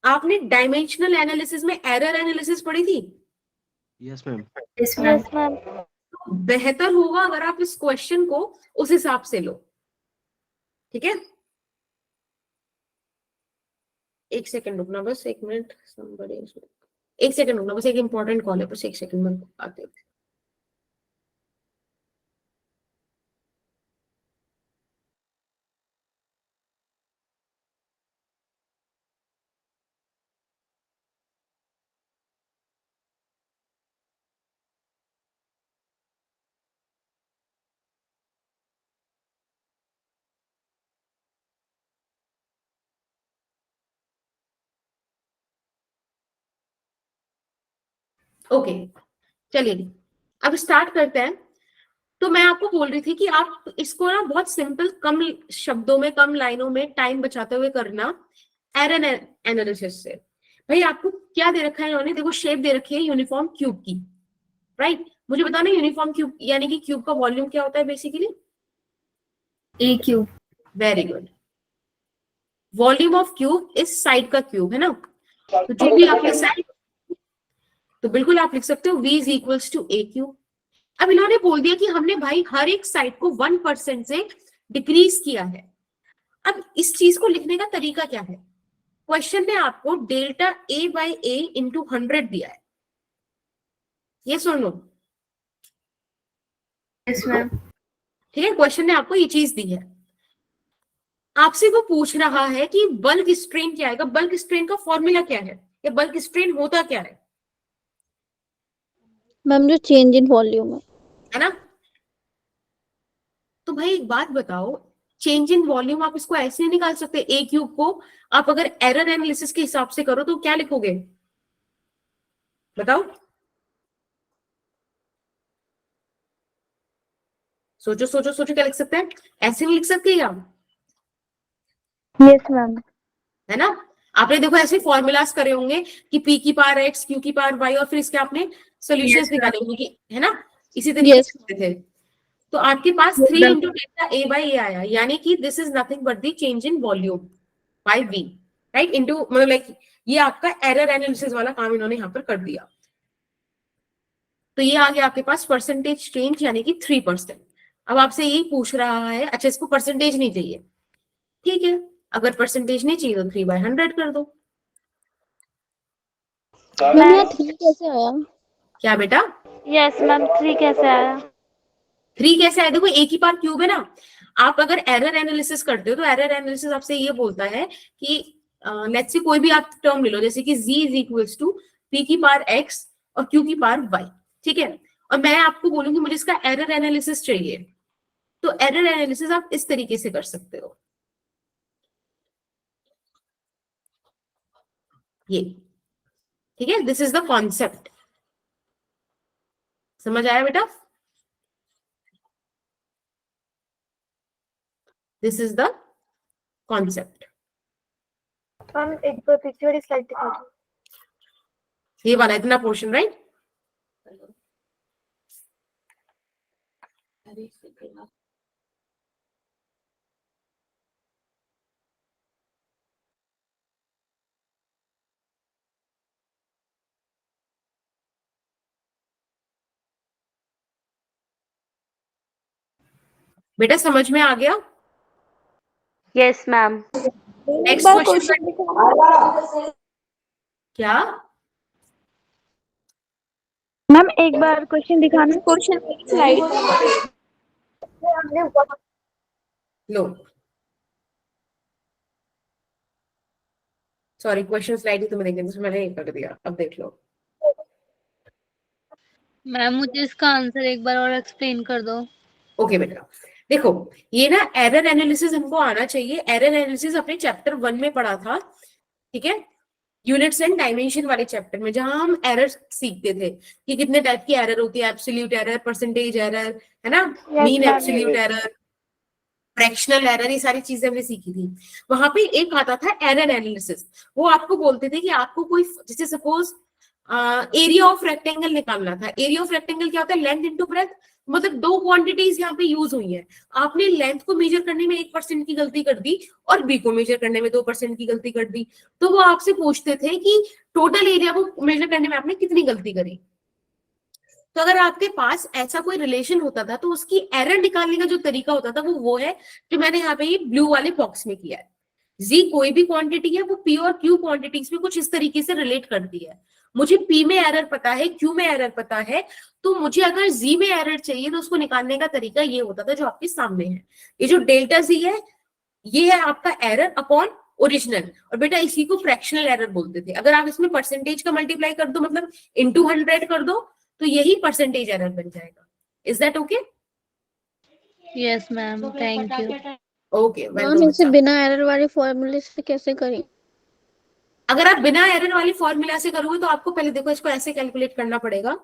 आपने डायमेंशनल एनालिसिस में एरर एनालिसिस पढ़ी थी? Yes ma'am. Yes ma'am. बेहतर होगा अगर आप इस क्वेश्चन को उस हिसाब से लो, ठीक है? एक सेकंड रुकना, बस 1 मिनट, एक सेकंड रुकना, बस एक इंपॉर्टेंट कॉल है, बस 1 सेकंड में आते हैं। ओके, चलिए अब स्टार्ट करते हैं। तो मैं आपको बोल रही थी कि आप इसको ना बहुत सिंपल, कम शब्दों में, कम लाइनों में टाइम बचाते हुए करना एरर एनालिसिस से। भाई आपको क्या दे रखा है इन्होंने? देखो शेप दे रखी है यूनिफॉर्म क्यूब की, राइट? मुझे बताना यूनिफॉर्म क्यूब यानी कि क्यूब का वॉल्यूम क्या होता है basically? A cube. Very good. Volume of cube इस साइड का क्यूब है ना, तो जो भी आपके साइड, तो बिल्कुल आप लिख सकते हो v is equals to a cube. अब इन्होंने बोल दिया कि हमने भाई हर एक साइड को 1% से डिक्रीज किया है। अब इस चीज को लिखने का तरीका क्या है? क्वेश्चन ने आपको delta a by A into 100 दिया है, ये सुन लो। Yes ma'am. ठीक है, क्वेश्चन ने आपको ये चीज दी है, आपसे वो पूछ रहा है कि बल्क स्ट्रेन क्या है। बल्क स्ट्रेन का फॉर्मूला क्या है, या बल्क स्ट्रेन होता क्या है? मैम जो चेंज इन वॉल्यूम है ना? तो भाई एक बात बताओ, चेंज इन वॉल्यूम आप इसको ऐसे नहीं निकाल सकते? ए क्यूब को आप अगर एरर एनालिसिस के हिसाब से करो तो क्या लिखोगे बताओ? सोचो सोचो सोचो, क्या लिख सकते हैं? ऐसे नहीं लिख सकते आप, यस मैम। है ना? आपने देखो ऐसे फॉर्मूलाज करे होंगे कि p की पावर x, q की पावर y, और फिर इसके आपने सॉल्यूशंस निकाले होंगे कि, है ना? इसी तरीके से करते थे। तो आपके पास 3 इंटू डेल्टा a बाई ए आया, यानी कि this is nothing but the change in volume by v, right? Into मतलब लाइक ये आपका एरर एनालिसिस वाला काम इन्होंने यहाँ पर कर दिया। तो ये आ गया आपके पास परसेंटेज चेंज, यानी कि 3%। अब आपसे यही पूछ रहा है, अच्छा इसको परसेंटेज नहीं चाहिए, ठीक है, अगर परसेंटेज नहीं चाहिए तो 3/100 कर दो। मैम यहाँ 3 कैसे आया? क्या बेटा? यस मैम 3 कैसे आया? 3 कैसे आया? देखो एक ही पार क्यूब है ना। आप अगर एरर एनालिसिस करते हो तो एरर एनालिसिस आपसे ये बोलता है कि लेट्स से कोई भी आप टर्म ले लो, जैसे कि z is equals to p की पावर x और q की पावर y, ठीक है? और मैं आपको बोलूंगी मुझे इसका एरर एनालिसिस चाहिए, तो एरर एनालिसिस आप इस तरीके से कर सकते हो, ये, ठीक है? This is the concept. समझ आया बेटा? This is the concept. हम एक बार पीछे वाली स्लाइड दिखा दो। ये वाला इतना पोर्शन, राइट? बेटा समझ में आ गया? Yes ma'am. नेक्स्ट क्वेश्चन क्या? मैम एक बार क्वेश्चन दिखाना। क्वेश्चन स्लाइड हमने लो, सॉरी क्वेश्चन स्लाइड ही तुम्हें देखने मैंने ये कर दिया, अब देख लो। मैम मुझे इसका आंसर एक बार और एक्सप्लेन कर दो। ओके बेटा, देखो ये ना एरर एनालिसिस हमको आना चाहिए। एरर एनालिसिस अपने चैप्टर 1 में पढ़ा था, ठीक है, यूनिट्स एंड डायमेंशन वाले चैप्टर में, जहां हम एरर सीखते थे कि कितने टाइप की एरर होती है, एब्सोल्यूट एरर, परसेंटेज एरर, है ना, mean absolute error, fractional error, ये सारी चीजें हमने सीखी थी। वहां पे एक आता था एरर एनालिसिस। वो आपको बोलते थे कि आपको कोई, जैसे सपोज एरिया ऑफ रेक्टेंगल निकालना था। एरिया ऑफ रेक्टेंगल क्या होता है, लेंथ इंटू ब्रेथ, मतलब दो क्वांटिटीज यहाँ पे यूज हुई है। आपने लेंथ को मेजर करने में 1% की गलती कर दी और बी को मेजर करने में 2% की गलती कर दी, तो वो आपसे पूछते थे कि टोटल एरिया को मेजर करने में आपने कितनी गलती करी। तो अगर आपके पास ऐसा कोई रिलेशन होता था तो उसकी एरर निकालने का जो तरीका होता था वो है जो मैंने यहाँ पे ये ब्लू वाले बॉक्स में किया है। जी कोई भी क्वांटिटी है, वो पी और क्यू क्वांटिटीज में कुछ इस तरीके से रिलेट करती है। मुझे पी में एरर पता है, क्यू में एरर पता है, तो मुझे अगर जी में एरर चाहिए तो उसको निकालने का तरीका ये होता था जो आपके सामने है। ये जो डेल्टा जी है, ये है आपका एरर अपॉन ओरिजिनल, और बेटा इसी को फ्रैक्शनल एरर बोलते थे। अगर आप इसमें परसेंटेज का मल्टीप्लाई कर दो, मतलब इंटू 100 कर दो, तो यही परसेंटेज एरर बन जाएगा। Is that okay? Yes ma'am, thank you. Okay, ma'am इसे बिना एरर वाले फॉर्मूले से कैसे करें? अगर आप बिना एरर वाली फॉर्मूला से करोगे तो आपको पहले देखो इसको ऐसे कैलकुलेट करना पड़ेगा।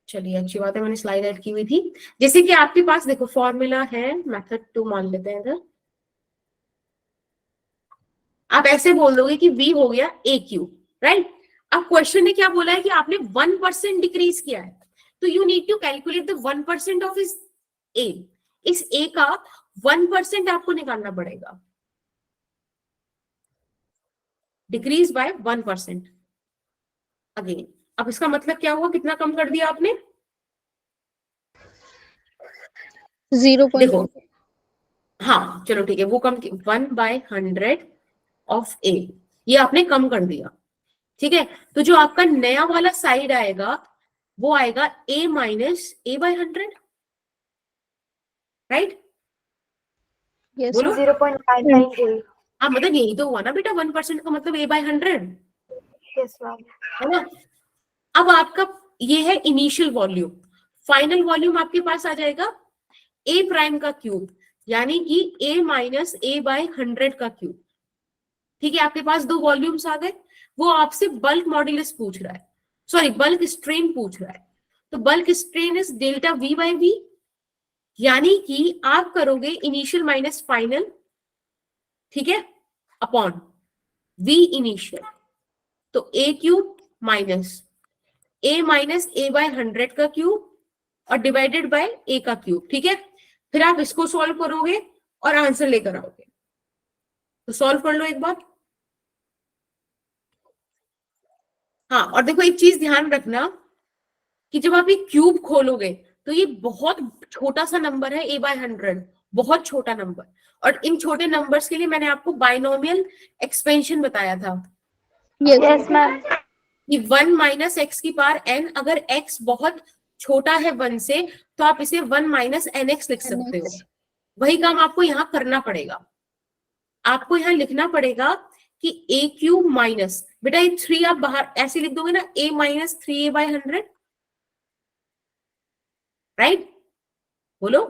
चलिए अच्छी बात है, मैंने स्लाइड ऐड की हुई थी। जैसे कि आपके पास देखो फॉर्मूला है, मेथड 2 मान लेते हैं इधर। आप ऐसे बोल दोगे कि v हो गया ए क्यू, राइट। अब क्वेश्चन ने क्या बोला है कि आपने 1% डिक्रीज किया है, तो you need to calculate the 1% of इस ए। इस ए का 1% आपको निकालना पड़ेगा, डिक्रीज बाय 1%। अगेन अब इसका मतलब क्या हुआ, कितना कम कर दिया आपने? 0. देखो हाँ चलो ठीक है, वो कम 1/100 ऑफ ए, ये आपने कम कर दिया, ठीक है। तो जो आपका नया वाला साइड आएगा वो आएगा a minus a/100, right? Yes, बोलो 0.998। हाँ, मतलब यही तो हुआ ना बेटा, 1% का मतलब a/100, यस मैम। है ना। अब आपका ये है इनिशियल वॉल्यूम, फाइनल वॉल्यूम आपके पास आ जाएगा a प्राइम का क्यूब, यानी कि a माइनस a/100 का क्यूब, ठीक है। आपके पास दो वॉल्यूम्स आ गए। वो आपसे बल्क मॉड्यूलस पूछ रहा है, सॉरी बल्क स्ट्रेन पूछ रहा है। तो bulk strain is delta v by v, यानी कि आप करोगे इनिशियल माइनस फाइनल, ठीक है, अपॉन v इनिशियल। तो a क्यूब माइनस a/100 का क्यूब और डिवाइडेड बाय a का क्यूब, ठीक है। फिर आप इसको सॉल्व करोगे और आंसर लेकर आओगे। तो सॉल्व कर लो एक बार। हाँ, और देखो एक चीज ध्यान रखना कि जब आप ये क्यूब खोलोगे तो ये बहुत छोटा सा नंबर है, a/100, बहुत छोटा नंबर। और इन छोटे नंबर्स के लिए मैंने आपको बाइनोमियल एक्सपेंशन बताया था। Yes ma'am. कि 1 माइनस एक्स की पावर n, अगर x बहुत छोटा है 1 से तो आप इसे 1 माइनस nx लिख सकते हो। वही काम आपको यहाँ करना पड़ेगा। आपको यहाँ लिखना पड़ेगा कि a क्यूब माइनस, बेटा ये 3 आप बाहर ऐसे लिख दोगे ना, a माइनस 3a/100, राइट? बोलो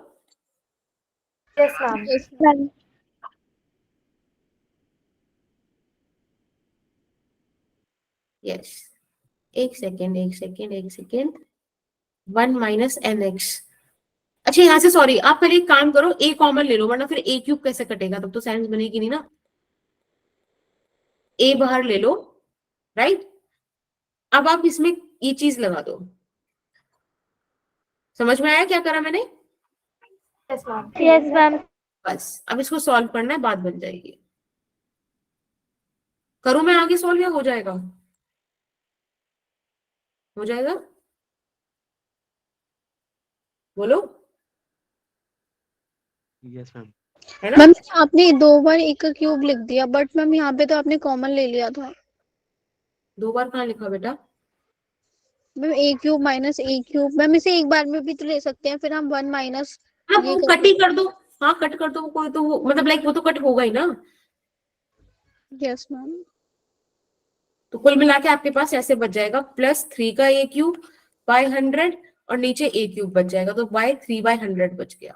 यस मैम। यस। एक सेकेंड 1 माइनस nx। अच्छा यहाँ से सॉरी, आप पहले एक काम करो, a कॉमन ले लो, वरना फिर a क्यूब कैसे कटेगा, तब तो साइंस बनेगी नहीं ना। a बाहर ले लो, राइट। अब आप इसमें ये चीज लगा दो। समझ में आया क्या करा मैंने? Yes ma'am. Yes ma'am. बस अब इसको सॉल्व करना है, बात बन जाएगी। करूं मैं आगे सॉल्व या हो जाएगा? हो जाएगा, बोलो। Yes ma'am. है ना? मैम आपने 2 बार a का क्यूब लिख दिया, बट मैम यहाँ पे तो आपने कॉमन ले लिया था। 2 बार कहाँ लिखा बेटा? Ma'am a cube minus a cube, ma'am इसे एक बार में भी तो ले सकते हैं, फिर हम 1 माइनस हाँ वो कट ही कर दो, हाँ कट कर दो, कोई तो वो मतलब लाइक वो तो कट होगा ही ना। Yes ma'am. तो कुल मिला के आपके पास ऐसे बच जाएगा +3 का a क्यूब बाय 100 और नीचे a क्यूब बच जाएगा, तो बाय 3/100 बच गया।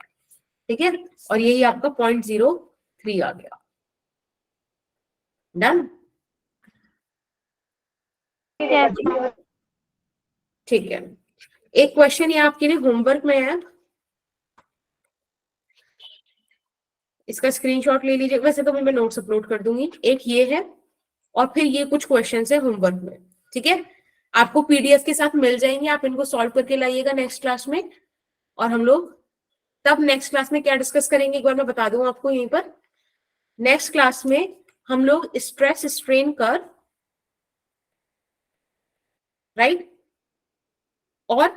ठीक है, और यही आपका 0.03 आ गया। डन। ठीक है, एक क्वेश्चन ये आपके लिए होमवर्क में है, इसका स्क्रीनशॉट ले लीजिए। वैसे तो मैं नोट्स अपलोड कर दूंगी। एक ये है और फिर ये कुछ क्वेश्चन है होमवर्क में। ठीक है, आपको पीडीएफ के साथ मिल जाएंगे, आप इनको सॉल्व करके लाइएगा नेक्स्ट क्लास में। और हम लोग तब नेक्स्ट क्लास में क्या डिस्कस करेंगे एक बार मैं बता दूं आपको यहीं पर। नेक्स्ट क्लास में हम लोग स्ट्रेस स्ट्रेन कर्व, राइट, और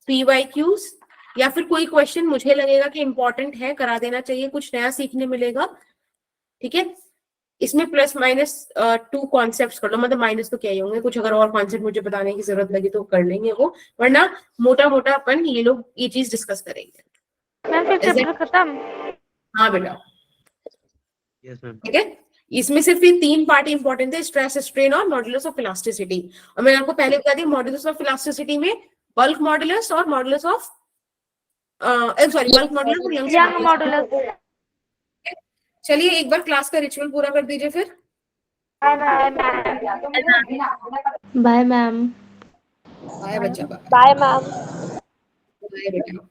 पीवाईक्यूज या फिर कोई क्वेश्चन मुझे लगेगा कि इंपॉर्टेंट है, करा देना चाहिए, कुछ नया सीखने मिलेगा। ठीक है, इसमें +-2 कॉन्सेप्ट्स कर लो, मतलब माइनस तो क्या ही होंगे, कुछ अगर और कॉन्सेप्ट मुझे बताने की जरूरत लगी तो कर लेंगे वो, वरना मोटा मोटा अपन ये लोग ये चीज डिस्कस करेंगे। मैम फिर चैप्टर खत्म? हाँ बेटा, यस मैम। ठीक है, इसमें सिर्फ ये 3 पार्ट इंपॉर्टेंट थे, स्ट्रेस स्ट्रेन और मॉडुलस ऑफ इलास्टिसिटी। और मैंने आपको पहले बता दिया मॉडुलस ऑफ इलास्टिसिटी में बल्क मॉडुलस और modulus of sorry bulk modulus और यंग मॉडुलस। चलिए एक बार क्लास का रिचुअल पूरा कर दीजिए फिर। Bye ma'am. बाय बच्चा, बाय मैम। बाय बेटा।